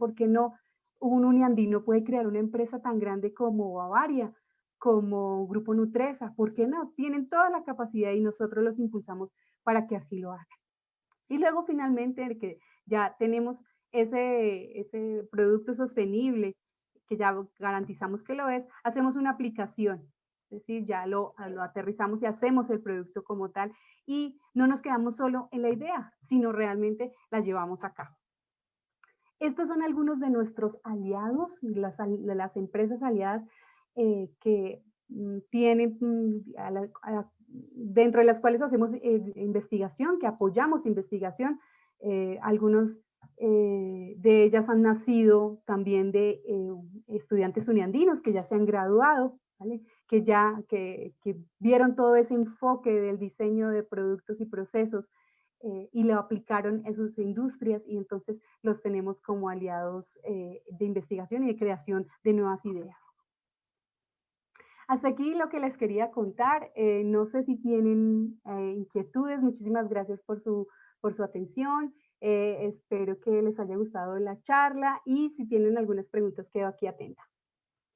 un uniandino puede crear una empresa tan grande como Bavaria, como Grupo Nutresa? ¿Por qué no? Tienen toda la capacidad y nosotros los impulsamos para que así lo hagan. Y luego finalmente que ya tenemos ese producto sostenible, que ya garantizamos que lo es, hacemos una aplicación, es decir, ya lo aterrizamos y hacemos el producto como tal y no nos quedamos solo en la idea, sino realmente la llevamos a cabo. Estos son algunos de nuestros aliados, de las empresas aliadas que tienen dentro de las cuales hacemos investigación, que apoyamos investigación. Algunos De ellas han nacido también de estudiantes uniandinos que ya se han graduado, ¿vale? Que vieron todo ese enfoque del diseño de productos y procesos y lo aplicaron en sus industrias, y entonces los tenemos como aliados de investigación y de creación de nuevas ideas. Hasta aquí lo que les quería contar. No sé si tienen inquietudes. Muchísimas gracias por su atención. Espero que les haya gustado la charla, y si tienen algunas preguntas quedo aquí atenta.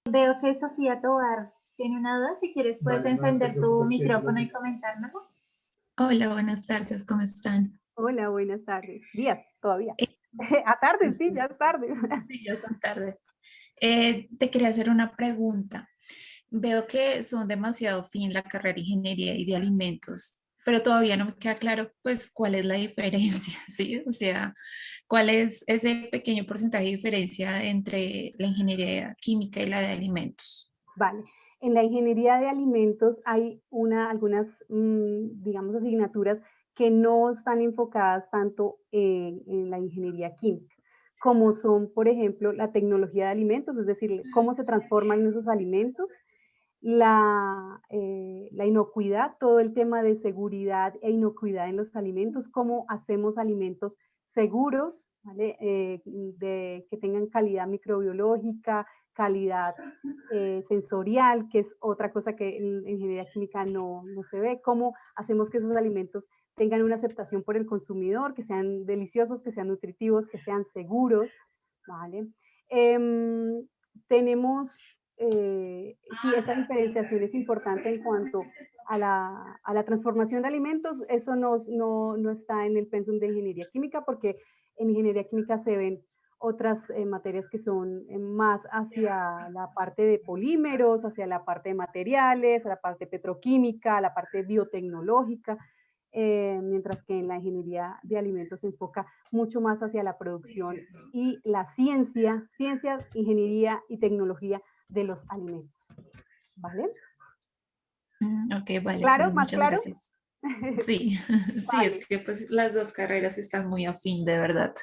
Veo que Sofía Tobar tiene una duda. Si quieres puedes encender tu micrófono y comentármelo. Hola, buenas tardes, ¿cómo están? Hola, buenas tardes. Días, todavía. Eh, A tarde, sí, sí, ya es tarde. sí, ya son tardes. Te quería hacer una pregunta. Veo que son demasiado fin la carrera de ingeniería y de alimentos, pero todavía no me queda claro, pues, cuál es la diferencia, ¿sí? O sea, cuál es ese pequeño porcentaje de diferencia entre la ingeniería química y la de alimentos. Vale. En la ingeniería de alimentos hay algunas, digamos, asignaturas que no están enfocadas tanto en la ingeniería química, como son, por ejemplo, la tecnología de alimentos, es decir, cómo se transforman esos alimentos, la inocuidad, todo el tema de seguridad e inocuidad en los alimentos, cómo hacemos alimentos seguros, ¿vale? Que tengan calidad microbiológica, calidad sensorial, que es otra cosa que en ingeniería química no se ve, cómo hacemos que esos alimentos tengan una aceptación por el consumidor, que sean deliciosos, que sean nutritivos, que sean seguros, ¿vale? Tenemos, sí, esa diferenciación es importante en cuanto a la transformación de alimentos. Eso no está en el pensum de ingeniería química, porque en ingeniería química se ven otras materias que son más hacia la parte de polímeros, hacia la parte de materiales, a la parte petroquímica, a la parte biotecnológica, mientras que en la ingeniería de alimentos se enfoca mucho más hacia la producción y la ciencia, ingeniería y tecnología de los alimentos. ¿Vale? Ok, vale, ¿Claro? pero ¿Más muchas claro? gracias. Sí, sí, Vale. es que pues las dos carreras están muy afín, de verdad.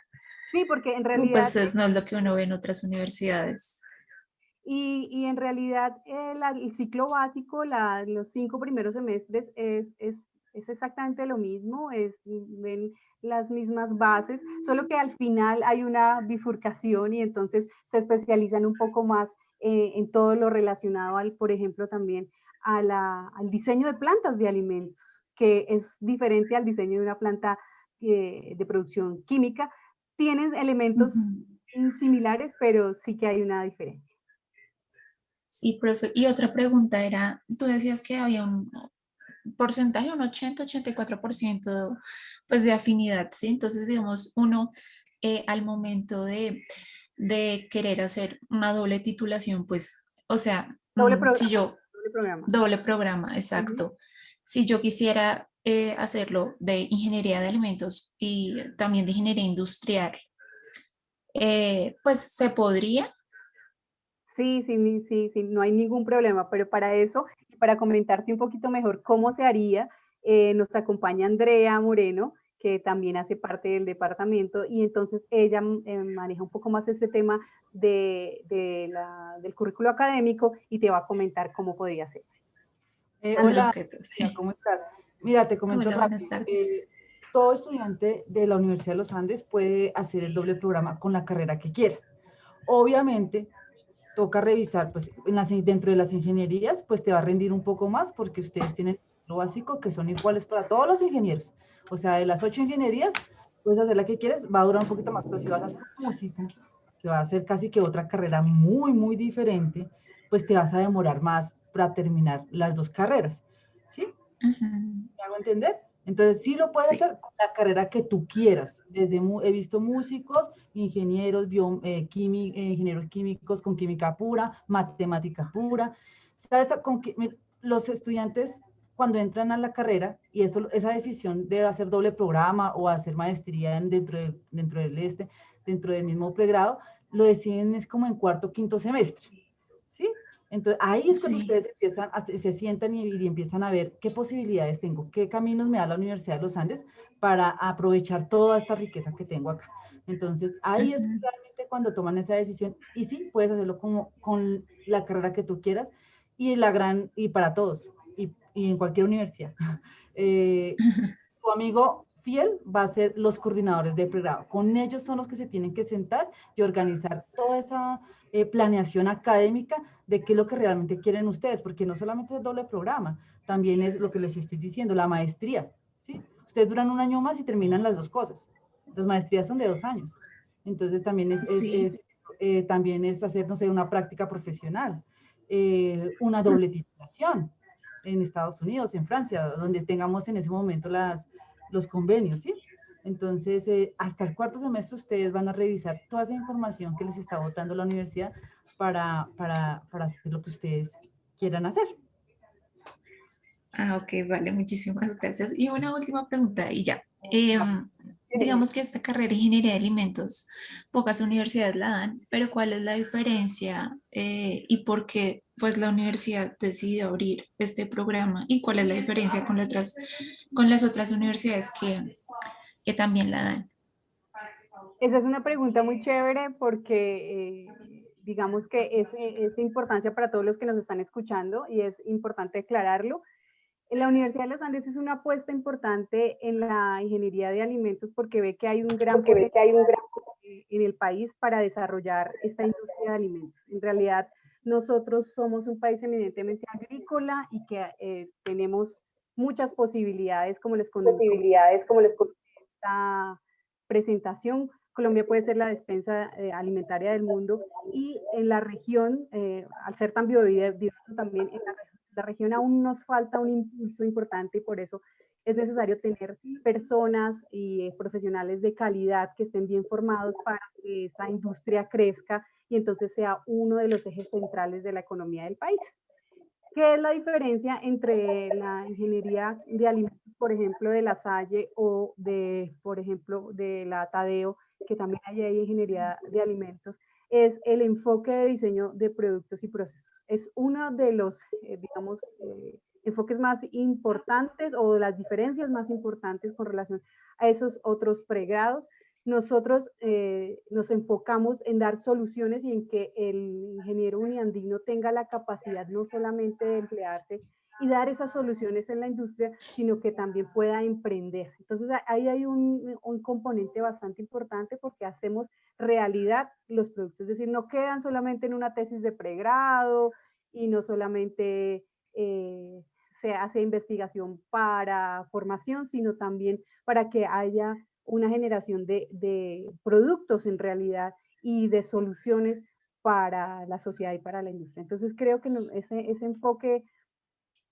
Sí, porque en Y realidad pues no es lo que uno ve en otras universidades. Y en realidad el ciclo básico, los 5 primeros semestres es exactamente lo mismo, ven las mismas bases, solo que al final hay una bifurcación, y entonces se especializan un poco más en todo lo relacionado por ejemplo, también al diseño de plantas de alimentos, que es diferente al diseño de una planta de producción química. Tienen elementos similares, pero sí que hay una diferencia. Sí, profe. Y otra pregunta era, tú decías que había un porcentaje, un 80-84%, pues de afinidad, ¿sí? Entonces, digamos, uno al momento de querer hacer una doble titulación, pues, o sea, Doble si programa, yo, doble programa. doble programa, exacto. Si yo quisiera hacerlo de ingeniería de alimentos y también de ingeniería industrial, pues se podría. Sí, no hay ningún problema, pero para eso, y para comentarte un poquito mejor cómo se haría, nos acompaña Andrea Moreno, que también hace parte del departamento, y entonces ella maneja un poco más este tema del currículo académico, y te va a comentar cómo podría hacerse. Hola, Ok, profe. ¿cómo estás? Mira, te comento Hola, buenas rápido. tardes. Todo estudiante de la Universidad de los Andes puede hacer el doble programa con la carrera que quiera. Obviamente, toca revisar, pues dentro de las ingenierías, pues te va a rendir un poco más porque ustedes tienen lo básico que son iguales para todos los ingenieros. O sea, de las 8 ingenierías, puedes hacer la que quieres, va a durar un poquito más, pero si vas a hacer música, que va a ser casi que otra carrera muy, muy diferente, pues te vas a demorar más para terminar las dos carreras. ¿Sí? ¿Me hago entender? Entonces, sí lo puedes Sí. hacer con la carrera que tú quieras. He visto músicos, ingenieros, ingenieros químicos con química pura, matemática pura. ¿Sabes? Los estudiantes, cuando entran a la carrera, y esa decisión de hacer doble programa o hacer maestría dentro del mismo pregrado, lo deciden es como en cuarto o quinto semestre. ¿Sí? Entonces, ahí es cuando Sí. ustedes se sientan y empiezan a ver qué posibilidades tengo, qué caminos me da la Universidad de los Andes para aprovechar toda esta riqueza que tengo acá. Entonces, ahí es realmente cuando toman esa decisión, y sí, puedes hacerlo como con la carrera que tú quieras, y para todos, y en cualquier universidad. Tu amigo fiel va a ser los coordinadores de pregrado. Con ellos son los que se tienen que sentar y organizar toda esa planeación académica de qué es lo que realmente quieren ustedes, porque no solamente es el doble programa, también es lo que les estoy diciendo, la maestría, ¿sí? Ustedes duran un año más y terminan las dos cosas. Las maestrías son de 2 años. Entonces también Sí. también es hacer, no sé, una práctica profesional, una doble titulación en Estados Unidos, en Francia, donde tengamos en ese momento los convenios, ¿sí? Entonces, hasta el 4º semestre ustedes van a revisar toda esa información que les está botando la universidad para hacer lo que ustedes quieran hacer. Ah, ok, vale, muchísimas gracias. Y una última pregunta y ya. Digamos que esta carrera de ingeniería de alimentos, pocas universidades la dan, pero ¿cuál es la diferencia y por qué pues la universidad decidió abrir este programa y cuál es la diferencia con las otras universidades que también la dan? Esa es una pregunta muy chévere porque digamos que es de importancia para todos los que nos están escuchando y es importante aclararlo. La Universidad de los Andes es una apuesta importante en la ingeniería de alimentos porque ve que hay un gran potencial en el país para desarrollar esta industria de alimentos. En realidad, nosotros somos un país eminentemente agrícola y que tenemos muchas posibilidades, como les comenté en esta presentación. Colombia puede ser la despensa alimentaria del mundo y en la región, al ser tan biodiverso también, en la región aún nos falta un impulso importante y por eso es necesario tener personas y profesionales de calidad que estén bien formados para que esa industria crezca y entonces sea uno de los ejes centrales de la economía del país. ¿Qué es la diferencia entre la ingeniería de alimentos, por ejemplo, de la Salle o de, por ejemplo, de la Tadeo, que también hay ahí ingeniería de alimentos? Es el enfoque de diseño de productos y procesos. Es uno de los, digamos, enfoques más importantes o de las diferencias más importantes con relación a esos otros pregrados. Nosotros nos enfocamos en dar soluciones y en que el ingeniero uniandino tenga la capacidad no solamente de emplearse y dar esas soluciones en la industria, sino que también pueda emprender. Entonces ahí hay un componente bastante importante porque hacemos realidad los productos, es decir, no quedan solamente en una tesis de pregrado y no solamente se hace investigación para formación, sino también para que haya una generación de productos en realidad y de soluciones para la sociedad y para la industria. Entonces creo que ese enfoque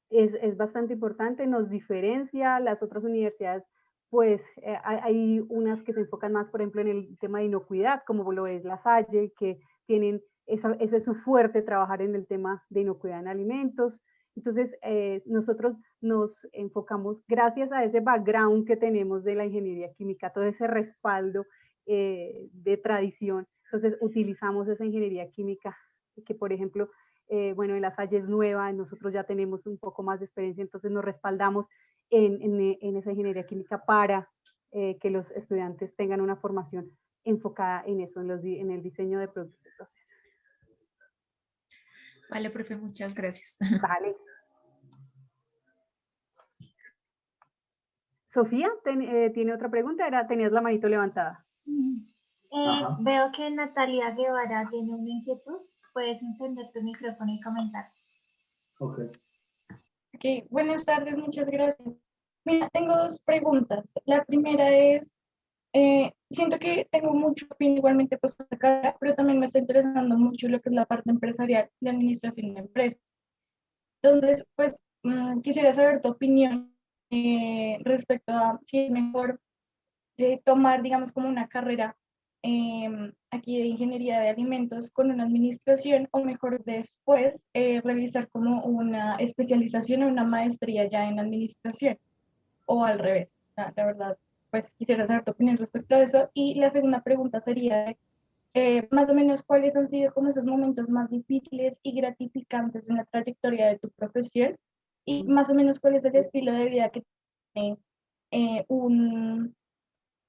es bastante importante, nos diferencia las otras universidades, pues hay unas que se enfocan más, por ejemplo, en el tema de inocuidad, como lo es la Salle, que tienen ese es su fuerte, trabajar en el tema de inocuidad en alimentos. Entonces, nosotros nos enfocamos, gracias a ese background que tenemos de la ingeniería química, todo ese respaldo de tradición, entonces utilizamos esa ingeniería química que, por ejemplo, bueno, en la Salle es nueva, nosotros ya tenemos un poco más de experiencia, entonces nos respaldamos en esa ingeniería química para que los estudiantes tengan una formación enfocada en eso, en el diseño de productos y procesos. Vale, profe, muchas gracias. Vale. Sofía, ¿tiene otra pregunta? Tenías la manito levantada. Veo que Natalia Guevara tiene una inquietud. Puedes encender tu micrófono y comentar. Ok, buenas tardes, muchas gracias. Mira, tengo 2 preguntas. La primera es, siento que tengo mucho opinión igualmente pues con la carrera, pero también me está interesando mucho lo que es la parte empresarial de administración de empresas. Entonces, pues quisiera saber tu opinión respecto a si es mejor tomar, digamos, como una carrera aquí de ingeniería de alimentos con una administración o mejor después realizar como una especialización o una maestría ya en administración o al revés. La verdad, pues quisiera saber tu opinión respecto a eso. Y la segunda pregunta sería, más o menos, ¿cuáles han sido como esos momentos más difíciles y gratificantes en la trayectoria de tu profesión? Y más o menos, ¿cuál es el estilo de vida que tiene un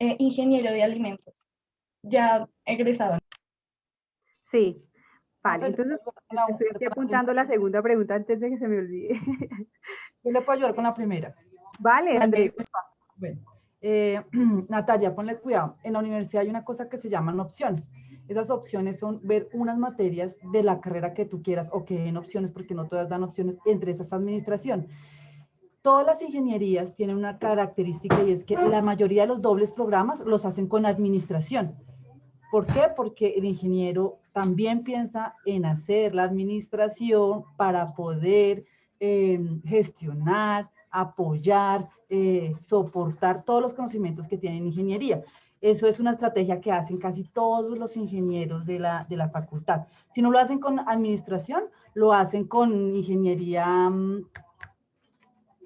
ingeniero de alimentos? ya egresado. Sí, vale. Profe, Entonces, la- estoy aquí apuntando la segunda pregunta antes de que se me olvide. yo le puedo ayudar con la primera. Vale, Andrés. Bueno, Natalia, ponle cuidado. En la universidad hay una cosa que se llaman opciones. Esas opciones son ver unas materias de la carrera que tú quieras o que den opciones, porque no todas dan opciones, entre esas administración. Todas las ingenierías tienen una característica y es que la mayoría de los dobles programas los hacen con administración. ¿Por qué? Porque el ingeniero también piensa en hacer la administración para poder gestionar, apoyar, soportar todos los conocimientos que tiene en ingeniería. Eso es una estrategia que hacen casi todos los ingenieros de la facultad. Si no lo hacen con administración, lo hacen con ingeniería,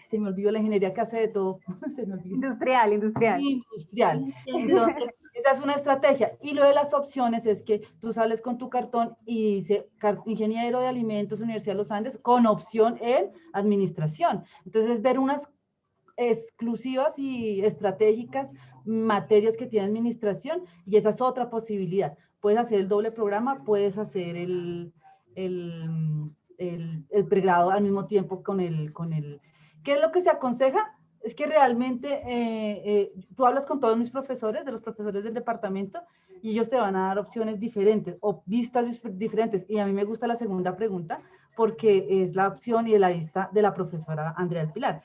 se me olvidó la ingeniería que hace de todo. Se me olvidó. Industrial, industrial. Industrial. Entonces, esa es una estrategia. Y lo de las opciones es que tú sales con tu cartón y dice ingeniero de alimentos, Universidad de los Andes, con opción en administración. Entonces, ver unas exclusivas y estratégicas materias que tiene administración, y esa es otra posibilidad. Puedes hacer el doble programa, puedes hacer el pregrado al mismo tiempo con el. ¿Qué es lo que se aconseja? Es que realmente tú hablas con todos mis profesores, de los profesores del departamento, y ellos te van a dar opciones diferentes o vistas diferentes. Y a mí me gusta la segunda pregunta porque es la opción y de la vista de la profesora Andrea del Pilar.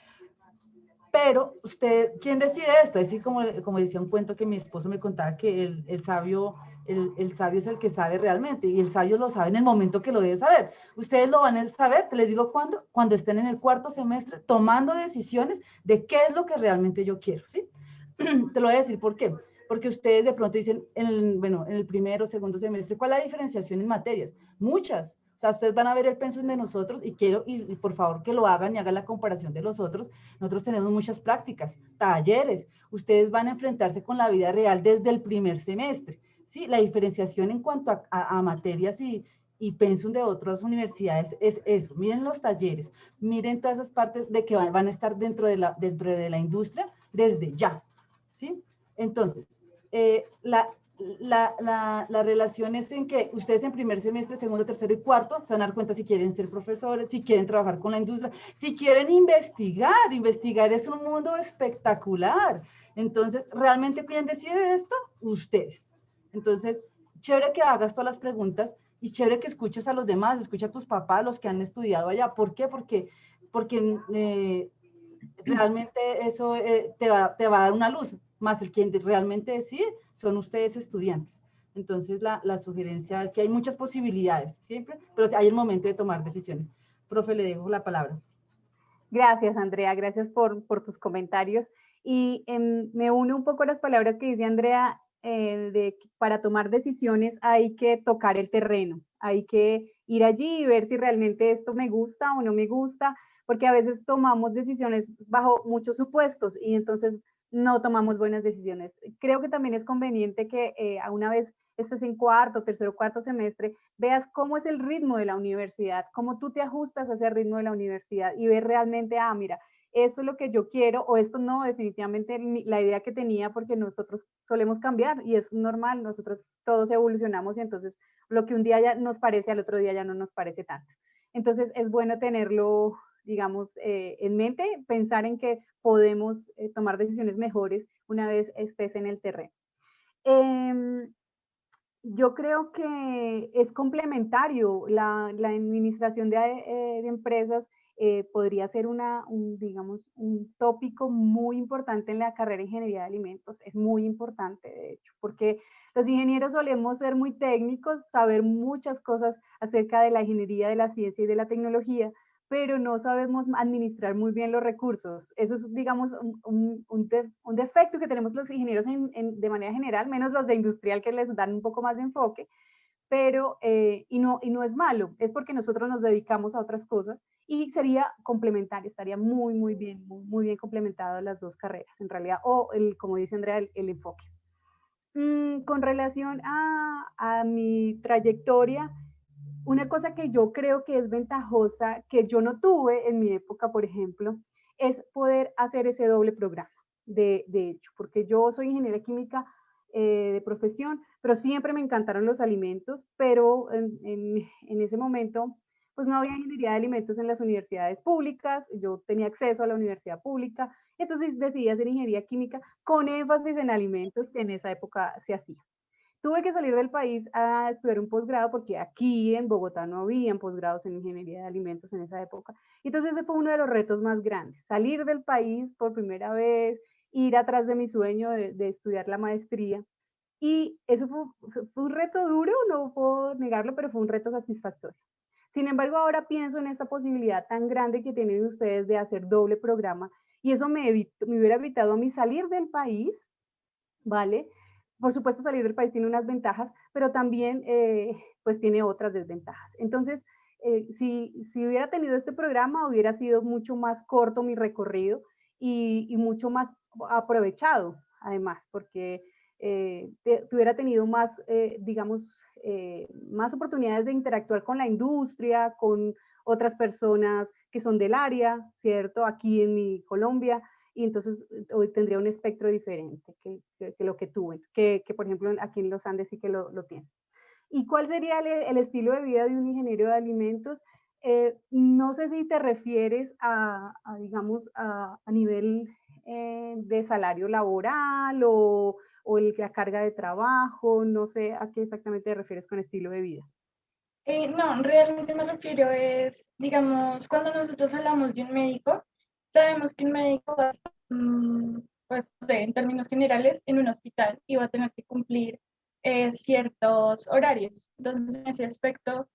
Pero usted, ¿quién decide esto? Es decir, como decía un cuento que mi esposo me contaba, que el sabio es el que sabe realmente, y el sabio lo sabe en el momento que lo debe saber. Ustedes lo van a saber, te les digo cuando estén en el cuarto semestre tomando decisiones de qué es lo que realmente yo quiero, ¿sí? Te lo voy a decir por qué. Porque ustedes de pronto dicen, en el primero o segundo semestre, ¿cuál es la diferenciación en materias? Muchas. O sea, ustedes van a ver el pensum de nosotros y quiero, y por favor que lo hagan y hagan la comparación de los otros. Nosotros tenemos muchas prácticas, talleres. Ustedes van a enfrentarse con la vida real desde el primer semestre. ¿Sí? La diferenciación en cuanto a materias y pensum de otras universidades es eso. Miren los talleres, miren todas esas partes de que van a estar dentro de la industria desde ya. ¿Sí? Entonces, la relación es en que ustedes en primer semestre, segundo, tercero y cuarto se van a dar cuenta si quieren ser profesores, si quieren trabajar con la industria, si quieren investigar. Investigar es un mundo espectacular. Entonces, ¿realmente quién decide esto? Ustedes. Entonces, chévere que hagas todas las preguntas y chévere que escuches a los demás, escucha a tus papás, los que han estudiado allá. ¿Por qué? Porque realmente eso te va a dar una luz, más el quien realmente decide son ustedes estudiantes. Entonces la sugerencia es que hay muchas posibilidades siempre, pero hay el momento de tomar decisiones. Profe, le dejo la palabra. Gracias, Andrea, gracias por tus comentarios. Y me une un poco a las palabras que dice Andrea, de que para tomar decisiones hay que tocar el terreno, hay que ir allí y ver si realmente esto me gusta o no me gusta, porque a veces tomamos decisiones bajo muchos supuestos y entonces no tomamos buenas decisiones. Creo que también es conveniente que a una vez estés en tercero, cuarto semestre, veas cómo es el ritmo de la universidad, cómo tú te ajustas a ese ritmo de la universidad y ver realmente, mira, esto es lo que yo quiero o esto no, definitivamente la idea que tenía, porque nosotros solemos cambiar y es normal, nosotros todos evolucionamos y entonces lo que un día ya nos parece, al otro día ya no nos parece tanto. Entonces es bueno tenerlo, digamos, en mente, pensar en que podemos tomar decisiones mejores una vez estés en el terreno. Yo creo que es complementario. La administración de empresas podría ser digamos, un tópico muy importante en la carrera de ingeniería de alimentos. Es muy importante, de hecho, porque los ingenieros solemos ser muy técnicos, saber muchas cosas acerca de la ingeniería, de la ciencia y de la tecnología, pero no sabemos administrar muy bien los recursos. Eso es, digamos, un defecto que tenemos los ingenieros de manera general, menos los de industrial que les dan un poco más de enfoque, pero, y no es malo, es porque nosotros nos dedicamos a otras cosas y sería complementario, estaría muy bien complementado las dos carreras, en realidad, o como dice Andrea, el enfoque. Con relación a mi trayectoria, una cosa que yo creo que es ventajosa, que yo no tuve en mi época, por ejemplo, es poder hacer ese doble programa, de hecho, porque yo soy ingeniera química de profesión, pero siempre me encantaron los alimentos, pero en ese momento pues no había ingeniería de alimentos en las universidades públicas, yo tenía acceso a la universidad pública, entonces decidí hacer ingeniería química con énfasis en alimentos, que en esa época se hacía. Tuve que salir del país a estudiar un posgrado porque aquí en Bogotá no habían posgrados en ingeniería de alimentos en esa época. Entonces ese fue uno de los retos más grandes, salir del país por primera vez, ir atrás de mi sueño de estudiar la maestría. Y eso fue un reto duro, no puedo negarlo, pero fue un reto satisfactorio. Sin embargo, ahora pienso en esta posibilidad tan grande que tienen ustedes de hacer doble programa y eso me hubiera evitado a mí salir del país, ¿vale? Por supuesto, salir del país tiene unas ventajas, pero también pues tiene otras desventajas. Entonces, si hubiera tenido este programa, hubiera sido mucho más corto mi recorrido y mucho más aprovechado, además, porque hubiera tenido más, digamos, más oportunidades de interactuar con la industria, con otras personas que son del área, ¿cierto? Aquí en mi Colombia, y entonces hoy tendría un espectro diferente que lo que tuve, que por ejemplo aquí en los Andes sí que lo tiene. ¿Y cuál sería el estilo de vida de un ingeniero de alimentos? No sé si te refieres digamos, a nivel de salario laboral o la carga de trabajo, no sé a qué exactamente te refieres con estilo de vida. No, realmente me refiero es, digamos, cuando nosotros hablamos de un médico, sabemos que un médico va a estar, pues, no sé, en términos generales, en un hospital y va a tener que cumplir ciertos horarios. Entonces, en ese aspecto,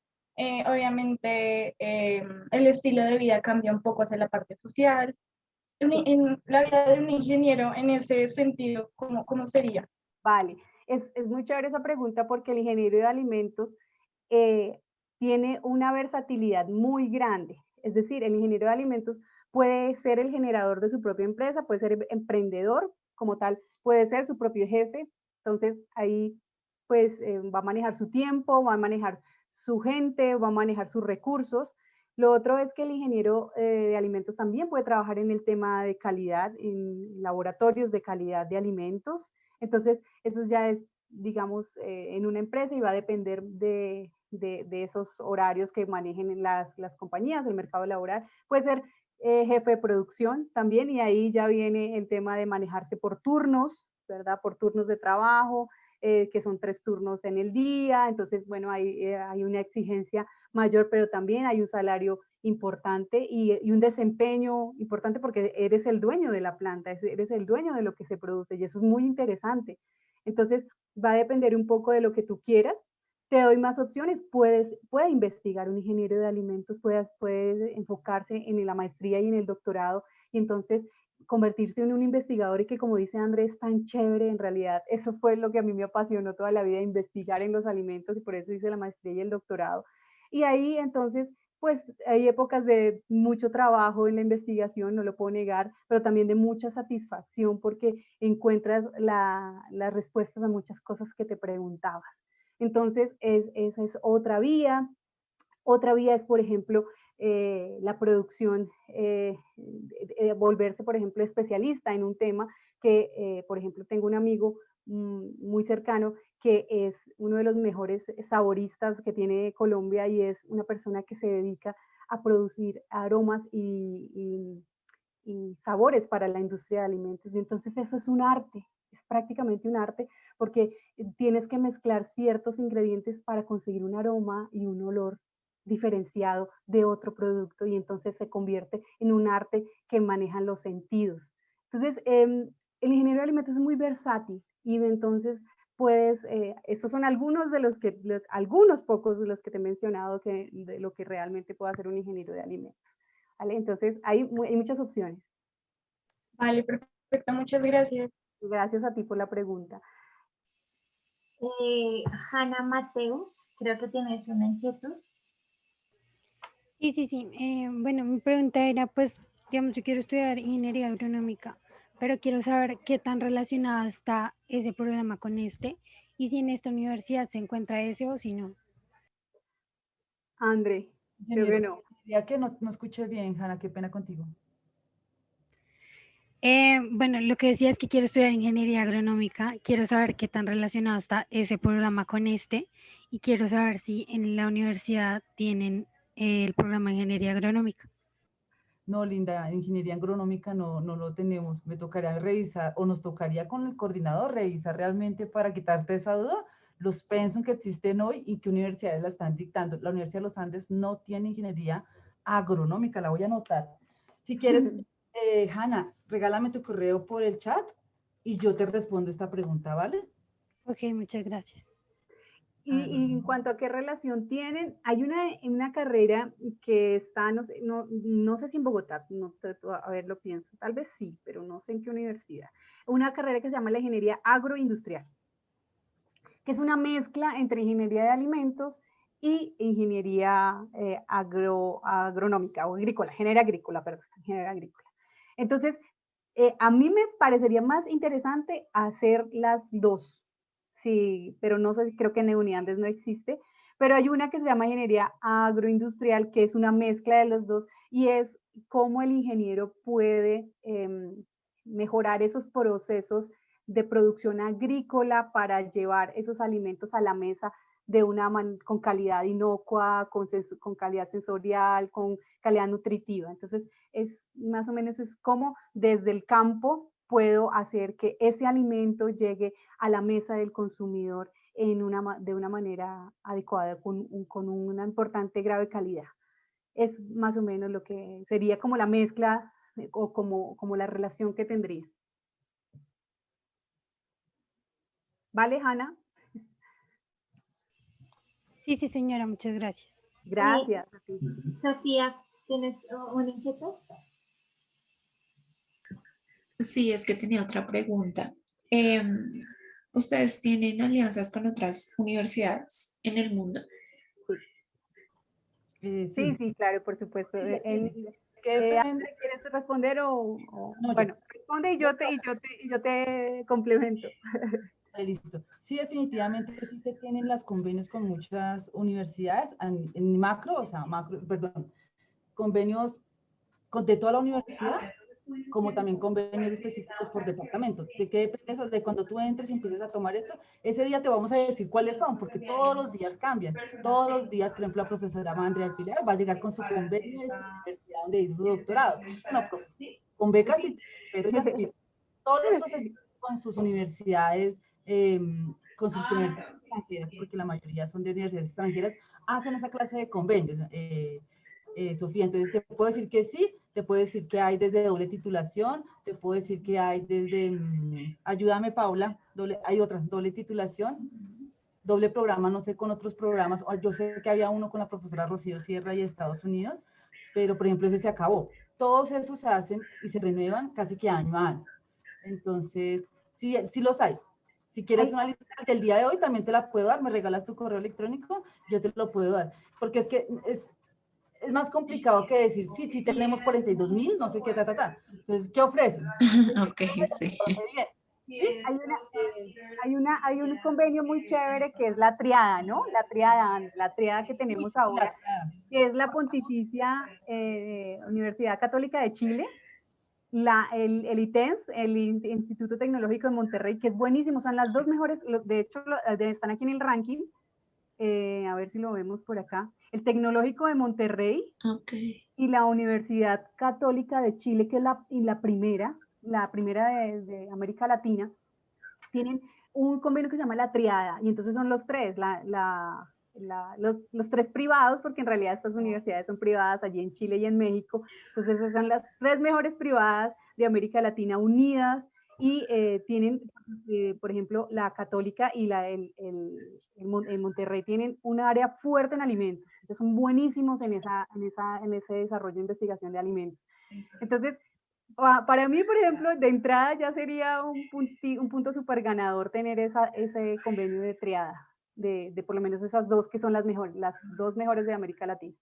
obviamente, el estilo de vida cambia un poco hacia la parte social. En la vida de un ingeniero, en ese sentido, ¿cómo sería? Vale, es muy chévere esa pregunta porque el ingeniero de alimentos eh, tiene una versatilidad muy grande. Es decir, el ingeniero de alimentos puede ser el generador de su propia empresa, puede ser emprendedor como tal, puede ser su propio jefe. Entonces ahí pues va a manejar su tiempo, va a manejar su gente, va a manejar sus recursos. Lo otro es que el ingeniero de alimentos también puede trabajar en el tema de calidad, en laboratorios de calidad de alimentos. Entonces, eso ya es, digamos, en una empresa y va a depender de esos horarios que manejen las compañías, el mercado laboral. Puede ser jefe de producción también y ahí ya viene el tema de manejarse por turnos, ¿verdad? Por turnos de trabajo, que son 3 turnos en el día. Entonces, bueno, hay una exigencia mayor, pero también hay un salario importante y un desempeño importante porque eres el dueño de la planta, eres el dueño de lo que se produce y eso es muy interesante. Entonces, va a depender un poco de lo que tú quieras. Te doy más opciones, puede investigar un ingeniero de alimentos, puede enfocarse en la maestría y en el doctorado y entonces convertirse en un investigador y que como dice Andrés, tan chévere, en realidad eso fue lo que a mí me apasionó toda la vida, investigar en los alimentos y por eso hice la maestría y el doctorado. Y ahí entonces pues hay épocas de mucho trabajo en la investigación, no lo puedo negar, pero también de mucha satisfacción porque encuentras las respuestas a muchas cosas que te preguntabas. Entonces, esa es otra vía. Otra vía es, por ejemplo, la producción, volverse, por ejemplo, especialista en un tema que, por ejemplo, tengo un amigo muy cercano que es uno de los mejores saboristas que tiene Colombia y es una persona que se dedica a producir aromas y sabores para la industria de alimentos. Y entonces eso es un arte, es prácticamente un arte porque tienes que mezclar ciertos ingredientes para conseguir un aroma y un olor diferenciado de otro producto y entonces se convierte en un arte que manejan los sentidos. Entonces, el ingeniero de alimentos es muy versátil y entonces puedes, estos son algunos de algunos pocos de los que te he mencionado de lo que realmente puede hacer un ingeniero de alimentos. ¿Vale? Entonces, hay muchas opciones. Vale, perfecto, muchas gracias. Gracias a ti por la pregunta. Hanna Mateus, creo que tienes una inquietud. Sí. Bueno, mi pregunta era, pues, digamos, yo quiero estudiar ingeniería agronómica, pero quiero saber qué tan relacionado está ese programa con este y si en esta universidad se encuentra ese o si no. André, creo que no. Ya que no escuché bien, Hanna, qué pena contigo. Bueno, lo que decía es que quiero estudiar ingeniería agronómica, quiero saber qué tan relacionado está ese programa con este y quiero saber si en la universidad tienen el programa de ingeniería agronómica. No, Linda, ingeniería agronómica no lo tenemos. Me tocaría revisar, o nos tocaría con el coordinador revisar realmente para quitarte esa duda, los pensum que existen hoy y qué universidades la están dictando. La Universidad de los Andes no tiene ingeniería agronómica, la voy a anotar. Si quieres, Hanna, regálame tu correo por el chat y yo te respondo esta pregunta, ¿vale? Ok, muchas gracias. Y en cuanto a qué relación tienen, hay una carrera que está, no sé si en Bogotá, no, a ver, lo pienso, tal vez sí, pero no sé en qué universidad. Una carrera que se llama la ingeniería agroindustrial, que es una mezcla entre ingeniería de alimentos y ingeniería agronómica o agrícola, ingeniería agrícola, perdón, ingeniería agrícola. Entonces, a mí me parecería más interesante hacer las dos. Sí, pero no sé, creo que en Uniandes no existe, pero hay una que se llama ingeniería agroindustrial, que es una mezcla de los dos, y es cómo el ingeniero puede mejorar esos procesos de producción agrícola para llevar esos alimentos a la mesa de con calidad inocua, con calidad sensorial, con calidad nutritiva. Entonces, es más o menos es como desde el campo puedo hacer que ese alimento llegue a la mesa del consumidor de una manera adecuada, con una importante grado de calidad. Es más o menos lo que sería como la mezcla o como la relación que tendría. ¿Vale, Hanna? Sí, sí, señora, muchas gracias. Gracias. Sofía, ¿tienes una inquietud? Sí, es que tenía otra pregunta. ¿Ustedes tienen alianzas con otras universidades en el mundo? Sí, sí, claro, por supuesto. ¿Qué depende? ¿Quieres responder No, bueno, responde y yo te complemento. Listo. Sí, definitivamente sí se tienen los convenios con muchas universidades en macro, o sea, perdón, convenios de toda la universidad, como también convenios específicos por departamento. ¿De qué depende eso? De cuando tú entres y empieces a tomar esto, ese día te vamos a decir cuáles son, porque todos los días cambian. Todos los días, por ejemplo, la profesora Andrea Alpilar va a llegar con su convenio de su universidad donde hizo su doctorado. Bueno, con becas y pero ya todos los profesores con sus universidades, con sus universidades extranjeras, porque la mayoría son de universidades extranjeras, hacen esa clase de convenios. Sofía, entonces te puedo decir que sí, te puedo decir que hay desde doble titulación, te puedo decir que hay desde, ayúdame Paula, hay otras, doble titulación, doble programa, no sé con otros programas, yo sé que había uno con la profesora Rocío Sierra y Estados Unidos, pero por ejemplo ese se acabó. Todos esos se hacen y se renuevan casi que año a año. Entonces, sí, sí los hay. Si quieres una lista del día de hoy, también te la puedo dar, me regalas tu correo electrónico, yo te lo puedo dar, porque es que es más complicado que decir, sí, sí tenemos 42.000, no sé qué, Entonces, ¿qué ofrecen? Ok, sí. Sí, hay un convenio muy chévere que es la triada, ¿no? La triada que tenemos ahora, que es la Pontificia Universidad Católica de Chile, el ITENS, el Instituto Tecnológico de Monterrey, que es buenísimo, son las dos mejores, de hecho están aquí en el ranking, a ver si lo vemos por acá, el Tecnológico de Monterrey Okay. y la Universidad Católica de Chile, que es la primera de América Latina, tienen un convenio que se llama la triada, y entonces son los tres, los tres privados, porque en realidad estas universidades son privadas allí en Chile y en México, entonces esas son las tres mejores privadas de América Latina unidas, y tienen, por ejemplo, la Católica y el Monterrey tienen un área fuerte en alimentos, entonces son buenísimos en ese desarrollo de investigación de alimentos. Entonces, para mí, por ejemplo, de entrada ya sería un punto súper ganador tener ese convenio de triada, de por lo menos esas dos que son las dos mejores de América Latina.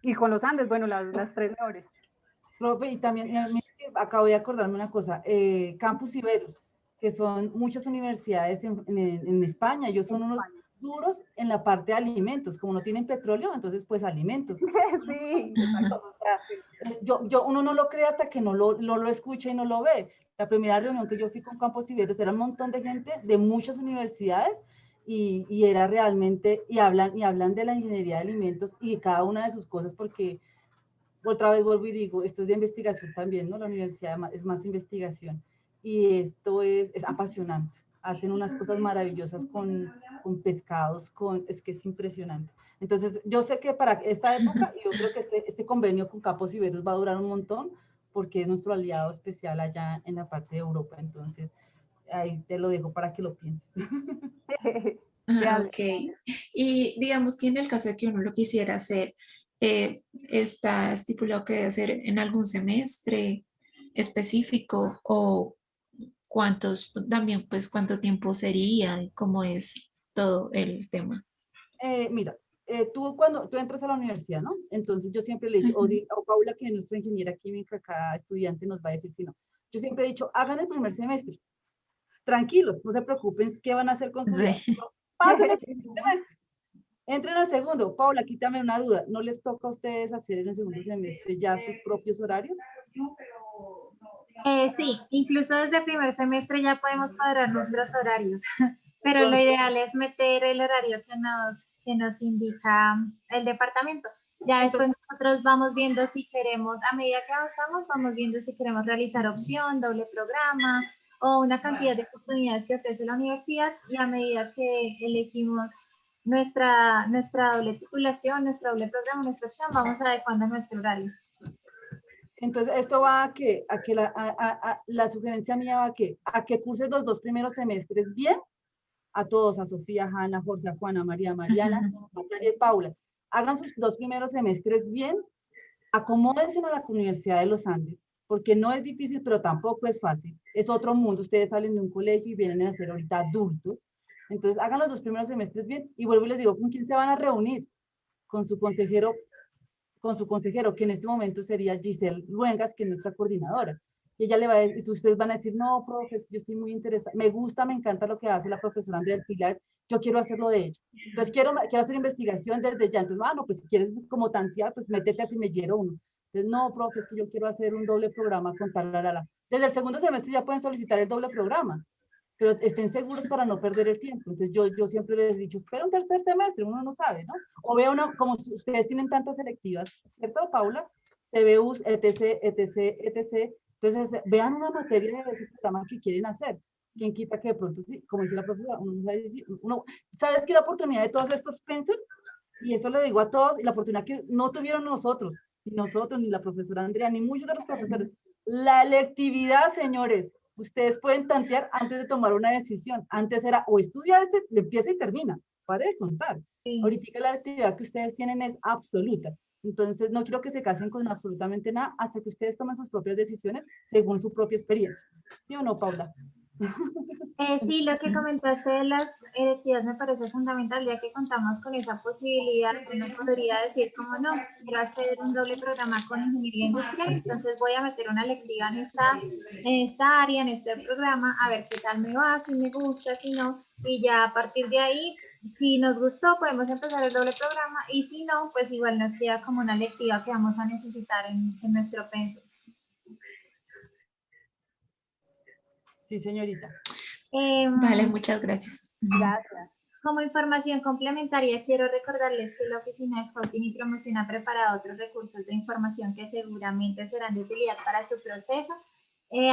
Y con los Andes, bueno, las tres mejores. Profe, y también acabo de acordarme una cosa, Campus Iberus, que son muchas universidades en España, ellos son unos duros en la parte de alimentos, como no tienen petróleo, entonces pues alimentos. Sí, Exacto, o sea, uno no lo cree hasta que no lo escucha y no lo ve. La primera reunión que yo fui con Campos Iberos era un montón de gente de muchas universidades y era realmente, y hablan de la ingeniería de alimentos y de cada una de sus cosas, porque otra vez vuelvo y digo, esto es de investigación también, ¿no? La universidad es más investigación y esto es apasionante. Hacen unas cosas maravillosas con pescados, es que es impresionante. Entonces, yo sé que para esta época, yo creo que este convenio con Campos Iberos va a durar un montón, porque es nuestro aliado especial allá en la parte de Europa. Entonces, ahí te lo dejo para que lo pienses. Ok. Y digamos que en el caso de que uno lo quisiera hacer, ¿está estipulado que debe ser en algún semestre específico o cuántos, también pues cuánto tiempo sería y cómo es todo el tema? Mira, cuando tú entras a la universidad, ¿no? Entonces yo siempre le he dicho, o Paula, que es nuestra ingeniera química, acá estudiante, nos va a decir si no. Yo siempre he dicho, hagan el primer semestre, tranquilos, no se preocupen qué van a hacer con su vida. Sí. Pasen el primer semestre, entren al segundo. Paula, quítame una duda, ¿no les toca a ustedes hacer en el segundo semestre ya sus propios horarios? Sí, incluso desde primer semestre ya podemos cuadrar nuestros horarios, pero lo ideal es meter el horario que nos indica el departamento. Ya después nosotros vamos viendo si queremos, a medida que avanzamos, vamos viendo si queremos realizar opción, doble programa o una cantidad de oportunidades que ofrece la universidad, y a medida que elegimos nuestra doble titulación, nuestra doble programa, nuestra opción, vamos adecuando nuestro horario. Entonces, esto va la sugerencia mía va a que curses los 2 primeros semestres bien, a todos, a Sofía, a Hanna, Jorge, a Juana, María, Mariana, a María y Paula. Hagan sus 2 primeros semestres bien, acomódense a la Universidad de los Andes, porque no es difícil, pero tampoco es fácil. Es otro mundo. Ustedes salen de un colegio y vienen a ser ahorita adultos. Entonces, hagan los 2 primeros semestres bien y vuelvo y les digo, ¿con quién se van a reunir? Con su consejero, que en este momento sería Giselle Luengas, que es nuestra coordinadora. Y ella le va a decir, y ustedes van a decir, no, profe, yo estoy muy interesada, me gusta, me encanta lo que hace la profesora Andrea del Pilar, yo quiero hacerlo de ella. Entonces, quiero hacer investigación desde ya. Entonces, no, pues si quieres como tantear, pues métete a Semillero 1. Entonces, no, profe, es que yo quiero hacer un doble programa con tal, Desde el segundo semestre ya pueden solicitar el doble programa, pero estén seguros para no perder el tiempo. Entonces, yo siempre les he dicho, espera un tercer semestre, uno no sabe, ¿no? O vea una, como ustedes tienen tantas selectivas, ¿cierto, Paula? TBUs, etc., etc., etc. Entonces, vean una materia de ese programa que quieren hacer. ¿Quién quita que de pronto, sí, como dice la profesora, ¿sabes qué? La oportunidad de todos estos pensums, y eso le digo a todos, y la oportunidad que no tuvieron nosotros, ni la profesora Andrea, ni muchos de los profesores, la electividad, señores, ustedes pueden tantear antes de tomar una decisión. Antes era o estudia empieza y termina, pare de contar. Sí. Ahorita la actividad que ustedes tienen es absoluta. Entonces, no quiero que se casen con absolutamente nada hasta que ustedes tomen sus propias decisiones según su propia experiencia. ¿Sí o no, Paula? Sí, lo que comentaste de las electividades me parece fundamental, ya que contamos con esa posibilidad. Uno podría decir, como no, quiero hacer un doble programa con ingeniería industrial, entonces voy a meter una electiva en esta área, en este programa, a ver qué tal me va, si me gusta, si no, y ya a partir de ahí, si nos gustó, podemos empezar el doble programa, y si no, pues igual nos queda como una electiva que vamos a necesitar en nuestro pensum. Sí, señorita. Vale, muchas gracias. Gracias. Como información complementaria, quiero recordarles que la Oficina de Scouting y Promoción ha preparado otros recursos de información que seguramente serán de utilidad para su proceso.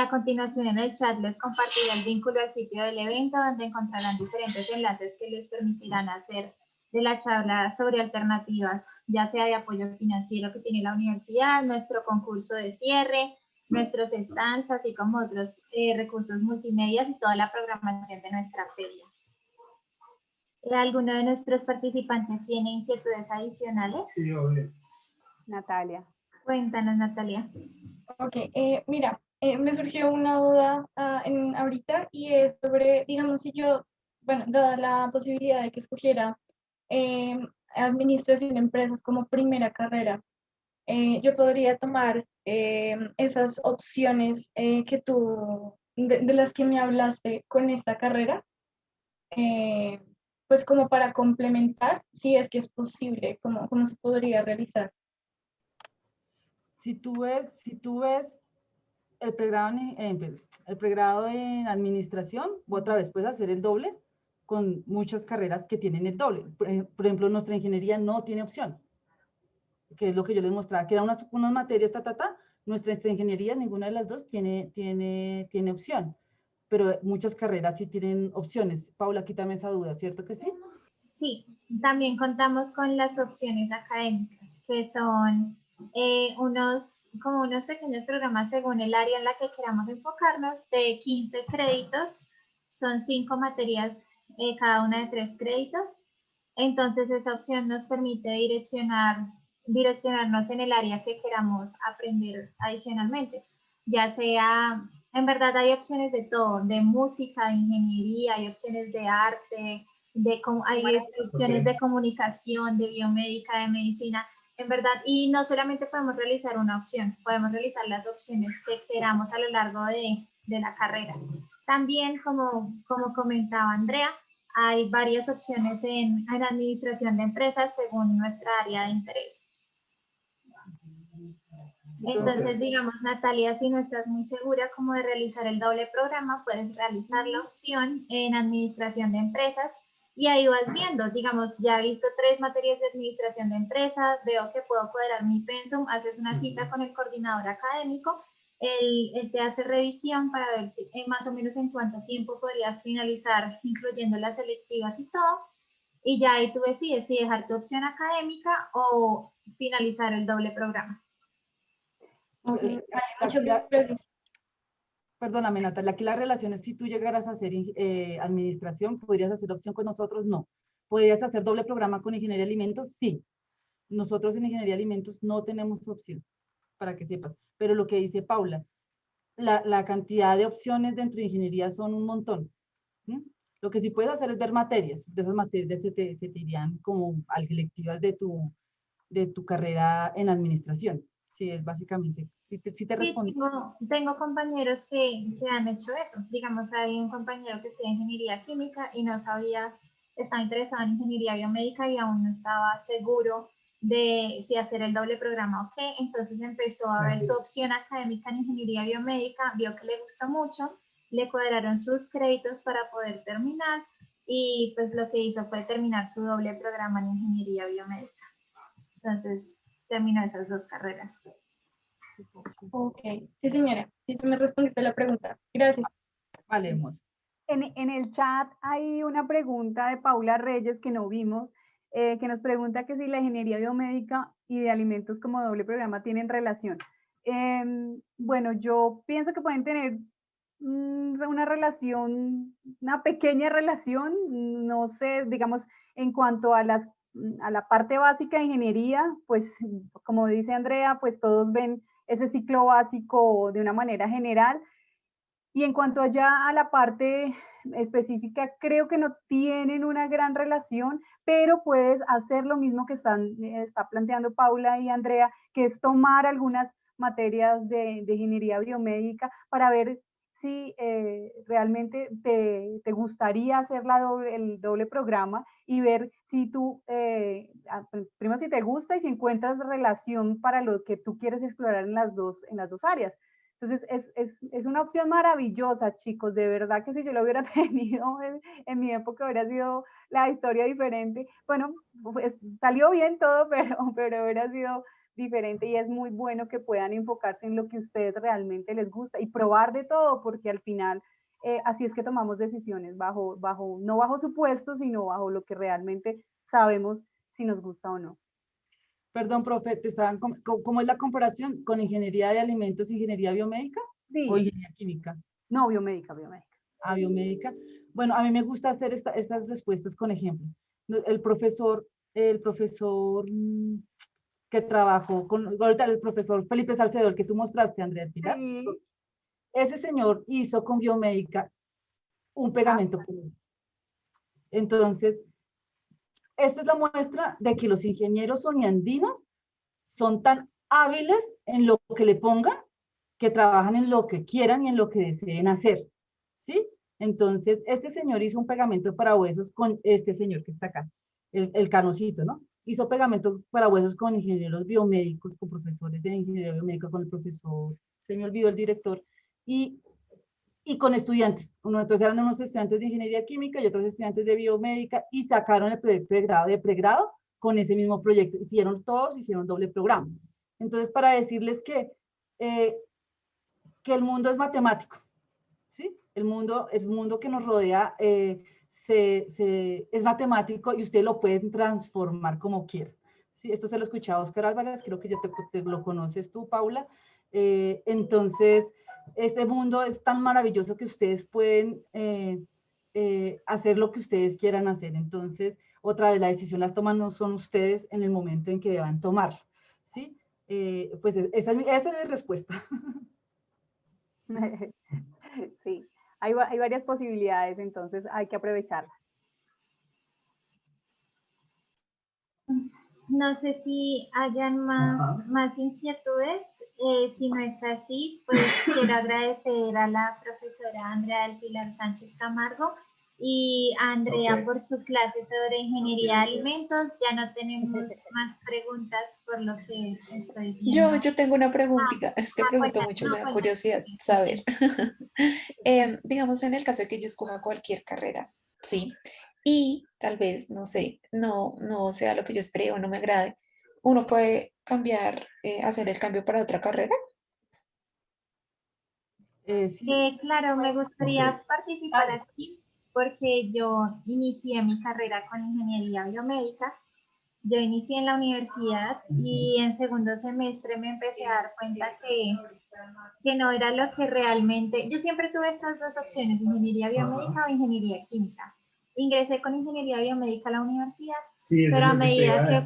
A continuación, en el chat les compartiré el vínculo al sitio del evento, donde encontrarán diferentes enlaces que les permitirán hacer de la charla sobre alternativas, ya sea de apoyo financiero que tiene la universidad, nuestro concurso de cierre, nuestros stands, así como otros recursos multimedia y toda la programación de nuestra feria. ¿Alguno de nuestros participantes tiene inquietudes adicionales? Sí, obvio. Natalia. Cuéntanos, Natalia. Ok, mira, me surgió una duda ahorita, y es sobre, digamos, si yo, bueno, dada la posibilidad de que escogiera administración de empresas como primera carrera, yo podría tomar esas opciones que tú, de las que me hablaste con esta carrera. pues como para complementar, si es que es posible, cómo se podría realizar. Si tú ves el pregrado en administración, otra vez puedes hacer el doble con muchas carreras que tienen el doble. Por ejemplo, nuestra ingeniería no tiene opción, que es lo que yo les mostraba, que eran unas materias, nuestra ingeniería, ninguna de las dos tiene opción, pero muchas carreras sí tienen opciones. Paula, quítame esa duda, ¿cierto que sí? Sí, también contamos con las opciones académicas, que son como unos pequeños programas según el área en la que queramos enfocarnos, de 15 créditos, son 5 materias, cada una de 3 créditos. Entonces esa opción nos permite direccionarnos en el área que queramos aprender adicionalmente, ya sea, en verdad hay opciones de todo, de música, de ingeniería, hay opciones de arte, hay opciones de comunicación, de biomédica, de medicina, en verdad, y no solamente podemos realizar una opción, podemos realizar las opciones que queramos a lo largo de la carrera. También, como comentaba Andrea, hay varias opciones en administración de empresas según nuestra área de interés. Entonces, digamos, Natalia, si no estás muy segura como de realizar el doble programa, puedes realizar la opción en administración de empresas y ahí vas viendo, digamos, ya he visto 3 materias de administración de empresas, veo que puedo cuadrar mi pensum, haces una cita con el coordinador académico, él te hace revisión para ver si más o menos en cuánto tiempo podrías finalizar, incluyendo las selectivas y todo, y ya ahí tú decides si dejar tu opción académica o finalizar el doble programa. Okay. Muchas gracias. Perdóname, Natalia, aquí la relación es si tú llegaras a hacer administración, ¿podrías hacer opción con nosotros? No. ¿Podrías hacer doble programa con ingeniería de alimentos? Sí. Nosotros en ingeniería de alimentos no tenemos opción, para que sepas. Pero lo que dice Paula, la cantidad de opciones dentro de ingeniería son un montón. ¿Sí? Lo que sí puedes hacer es ver materias. De esas materias se te irían como electivas de tu carrera en administración. Sí, es básicamente. Sí te respondo. Sí, tengo compañeros que han hecho eso. Digamos, hay un compañero que estudia ingeniería química y no sabía, estaba interesado en ingeniería biomédica y aún no estaba seguro de si hacer el doble programa o qué. Entonces empezó a ver su opción académica en ingeniería biomédica, vio que le gustó mucho, le cuadraron sus créditos para poder terminar y pues lo que hizo fue terminar su doble programa en ingeniería biomédica. Entonces terminó esas 2 carreras. Ok, sí señora, sí me respondiste la pregunta. Gracias. Vale, hermoso. En el chat hay una pregunta de Paula Reyes que no vimos, que nos pregunta que si la ingeniería biomédica y de alimentos como doble programa tienen relación. Bueno, yo pienso que pueden tener una relación, una pequeña relación, no sé, digamos, en cuanto a la parte básica de ingeniería, pues como dice Andrea, pues todos ven ese ciclo básico de una manera general. Y en cuanto allá a la parte específica, creo que no tienen una gran relación, pero puedes hacer lo mismo que está planteando Paula y Andrea, que es tomar algunas materias de ingeniería biomédica para ver si realmente te gustaría hacer el doble programa y ver si tú, primero si te gusta y si encuentras relación para lo que tú quieres explorar en las dos áreas. Entonces, es una opción maravillosa, chicos, de verdad que si yo lo hubiera tenido en mi época hubiera sido la historia diferente. Bueno, pues, salió bien todo, pero hubiera sido diferente y es muy bueno que puedan enfocarse en lo que a ustedes realmente les gusta y probar de todo, porque al final así es que tomamos decisiones, no bajo supuestos, sino bajo lo que realmente sabemos si nos gusta o no. Perdón, profe, ¿cómo es la comparación con ingeniería de alimentos, ingeniería biomédica Sí. o ingeniería química? No, biomédica. Ah, biomédica. Bueno, a mí me gusta hacer estas respuestas con ejemplos. El profesor que trabajó ahorita el profesor Felipe Salcedo, el que tú mostraste, Andrea Pilar, Sí. ese señor hizo con biomédica un pegamento. Entonces, esto es la muestra de que los ingenieros soniandinos son tan hábiles en lo que le pongan, que trabajan en lo que quieran y en lo que deseen hacer, ¿sí? Entonces, este señor hizo un pegamento para huesos con este señor que está acá, el Canocito, ¿no? Hizo pegamentos para huesos con ingenieros biomédicos, con profesores de ingeniería biomédica, con el profesor, se me olvidó el director, y, y con estudiantes. Entonces eran unos estudiantes de ingeniería química y otros estudiantes de biomédica, y sacaron el proyecto de grado, de pregrado, con ese mismo proyecto. Hicieron todos, hicieron doble programa. Entonces, para decirles que el mundo es matemático, ¿sí? El mundo que nos rodea es matemático y ustedes lo pueden transformar como quieran. ¿Sí? Esto se lo escuché a Óscar Álvarez, creo que ya te lo conoces tú, Paula. Entonces, este mundo es tan maravilloso que ustedes pueden hacer lo que ustedes quieran hacer. Entonces, otra vez, la decisión las toman no son ustedes en el momento en que deban tomarla. ¿Sí? Pues esa es mi respuesta. Sí, hay varias posibilidades, entonces hay que aprovecharlas. No sé si hayan más inquietudes. Si no es así, pues quiero agradecer a la profesora Andrea del Pilar Sánchez Camargo y a Andrea por su clase sobre ingeniería de alimentos. Ya no tenemos más preguntas por lo que estoy viendo. Yo tengo una preguntita, es que pregunto Bueno, mucho, no, me da bueno, curiosidad sí, saber. Digamos, en el caso de que yo escoja cualquier carrera, ¿sí? Y tal vez, no sé, no sea lo que yo esperé o no me agrade, ¿uno puede cambiar, hacer el cambio para otra carrera? Sí. Claro, me gustaría participar aquí porque yo inicié mi carrera con ingeniería biomédica. Yo inicié en la universidad y en segundo semestre me empecé a dar cuenta que no era lo que realmente... Yo siempre tuve estas dos opciones, ingeniería biomédica o ingeniería química. Ingresé con ingeniería biomédica a la universidad, pero a medida que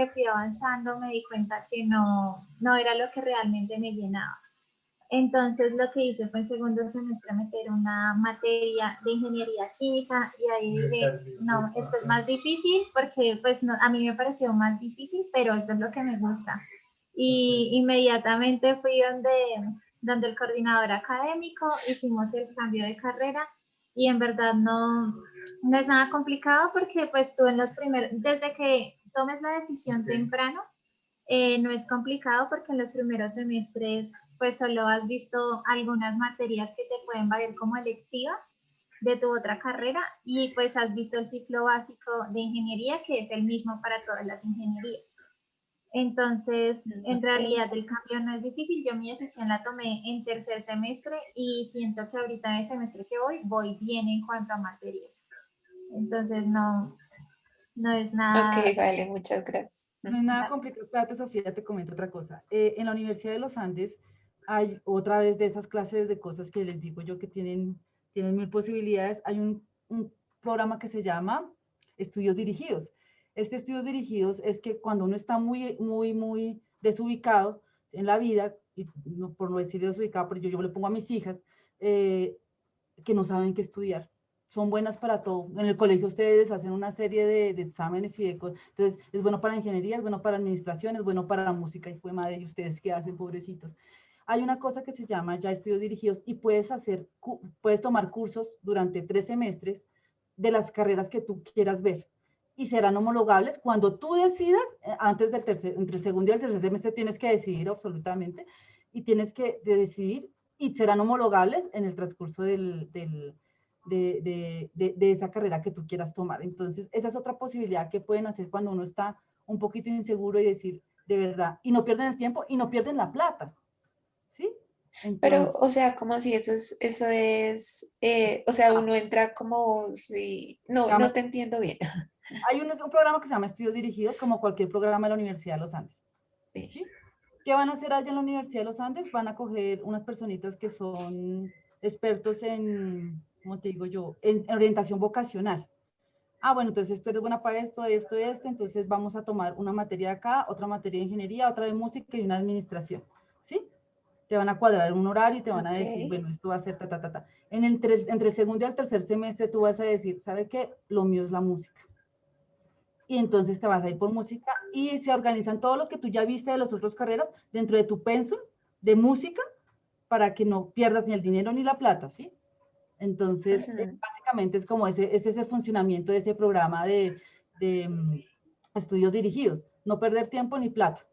fui avanzando me di cuenta que no era lo que realmente me llenaba. Entonces lo que hice fue en segundo semestre meter una materia de ingeniería química y ahí dije, no, esto es más difícil porque pues no, a mí me pareció más difícil, pero esto es lo que me gusta. Y inmediatamente fui donde el coordinador académico, hicimos el cambio de carrera y en verdad no es nada complicado porque pues tú en los primeros, desde que tomes la decisión temprano, no es complicado porque en los primeros semestres pues solo has visto algunas materias que te pueden valer como electivas de tu otra carrera y pues has visto el ciclo básico de ingeniería que es el mismo para todas las ingenierías. Entonces, en Ok. realidad el cambio no es difícil. Yo mi decisión la tomé en tercer semestre y siento que ahorita en el semestre que voy bien en cuanto a materias. Entonces, no es nada. Ok, vale, muchas gracias. No es nada complicado. Espérate, Sofía, te comento otra cosa. En la Universidad de los Andes hay otra vez de esas clases de cosas que les digo yo que tienen mil posibilidades. Hay un programa que se llama Estudios Dirigidos. Este Estudios Dirigidos es que cuando uno está muy desubicado en la vida, y no, por no decir desubicado, pero yo le pongo a mis hijas que no saben qué estudiar. Son buenas para todo. En el colegio ustedes hacen una serie de exámenes y de cosas. Entonces, es bueno para ingeniería, es bueno para administración, es bueno para música. Y fue madre, ¿y ustedes qué hacen, pobrecitos? Hay una cosa que se llama ya estudios dirigidos y puedes tomar cursos durante 3 semestres de las carreras que tú quieras ver. Y serán homologables cuando tú decidas, antes entre el segundo y el tercer semestre tienes que decidir absolutamente, y tienes que decidir, y serán homologables en el transcurso de esa carrera que tú quieras tomar. Entonces, esa es otra posibilidad que pueden hacer cuando uno está un poquito inseguro y decir, de verdad, y no pierden el tiempo y no pierden la plata, ¿sí? Pero, Entonces, o sea, ¿cómo así? O sea, uno entra como si, no te entiendo bien. hay un programa que se llama Estudios Dirigidos, como cualquier programa de la Universidad de los Andes, Sí. ¿sí? ¿Qué van a hacer allá en la Universidad de los Andes? Van a coger unas personitas que son expertos en, ¿cómo te digo yo?, en orientación vocacional. Ah, bueno, entonces tú eres buena para esto, entonces vamos a tomar una materia de acá, otra materia de ingeniería, otra de música y una de administración, ¿sí? Te van a cuadrar un horario y te van a Ok. decir, bueno, esto va a ser ta. Entre el segundo y el tercer semestre tú vas a decir, ¿sabe qué? Lo mío es la música. Y entonces te vas a ir por música y se organizan todo lo que tú ya viste de las otras carreras dentro de tu pensum de música para que no pierdas ni el dinero ni la plata, ¿sí? Entonces, básicamente es como ese funcionamiento de ese programa de estudios dirigidos, no perder tiempo ni plata.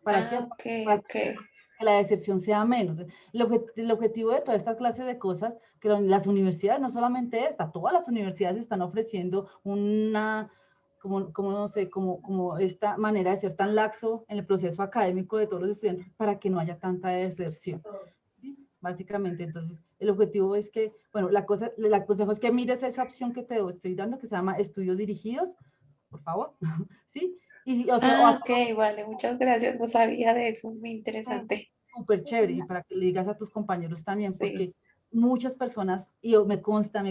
¿Para qué? Para que la deserción sea menos. El objetivo de toda esta clase de cosas, que las universidades, no solamente esta, todas las universidades están ofreciendo una, no sé, como esta manera de ser tan laxo en el proceso académico de todos los estudiantes para que no haya tanta deserción. ¿Sí? Básicamente, entonces, el objetivo es que, bueno, el consejo es que mires esa opción que te estoy dando, que se llama estudios dirigidos, por favor, ¿sí? Y, o sea, ok, vale, muchas gracias, no sabía de eso, muy interesante. Súper chévere, y para que le digas a tus compañeros también, Sí. porque muchas personas, y me consta,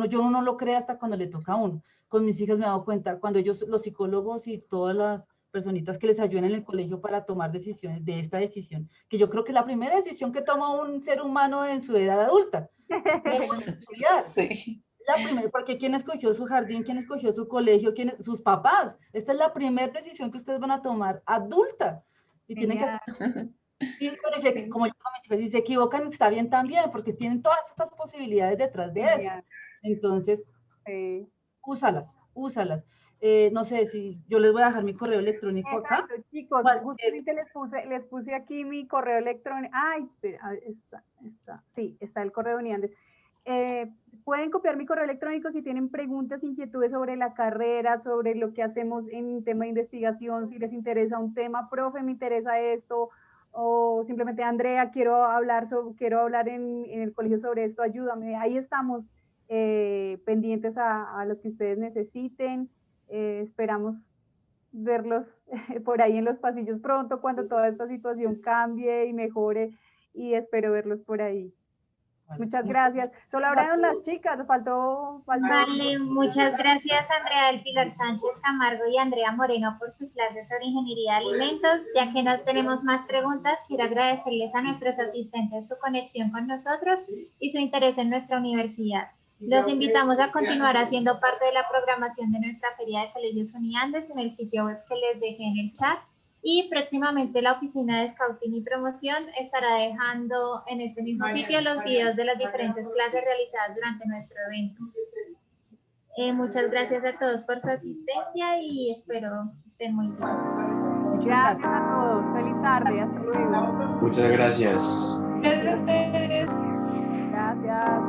yo no lo cree hasta cuando le toca a uno. Con mis hijas me he dado cuenta, cuando ellos, los psicólogos y todas las personitas que les ayudan en el colegio para tomar decisiones de esta decisión, que yo creo que es la primera decisión que toma un ser humano en su edad adulta. Estudiar. Sí. La primera, porque ¿quién escogió su jardín? ¿Quién escogió su colegio? Sus papás. Esta es la primera decisión que ustedes van a tomar adulta. Y tienen que hacer. Y como yo con mis hijas, si se equivocan está bien también, porque tienen todas estas posibilidades detrás de eso. Entonces, úsalas. No sé si yo les voy a dejar mi correo electrónico acá. Chicos, justamente les puse aquí mi correo electrónico. Ay, está. Sí, está el correo de Uniandes. Pueden copiar mi correo electrónico si tienen preguntas, inquietudes sobre la carrera, sobre lo que hacemos en tema de investigación, si les interesa un tema, profe, me interesa esto, o simplemente, Andrea, quiero hablar en el colegio sobre esto, ayúdame. Ahí estamos pendientes a lo que ustedes necesiten. Esperamos verlos por ahí en los pasillos pronto, cuando toda esta situación cambie y mejore, y espero verlos por ahí. Muchas gracias. Solo hablaron las chicas, faltó. Vale, muchas gracias Andrea del Pilar Sánchez Camargo y Andrea Moreno por su clase sobre ingeniería de alimentos. Ya que no tenemos más preguntas, quiero agradecerles a nuestros asistentes su conexión con nosotros y su interés en nuestra universidad. Los invitamos a continuar haciendo parte de la programación de nuestra Feria de Colegios Uniandes en el sitio web que les dejé en el chat. Y próximamente la Oficina de Scouting y Promoción estará dejando en este mismo sitio los videos de las diferentes clases realizadas durante nuestro evento. Muchas gracias a todos por su asistencia y espero que estén muy bien. Gracias a todos. Feliz tarde. Hasta luego. Muchas gracias. Gracias a ustedes. Gracias.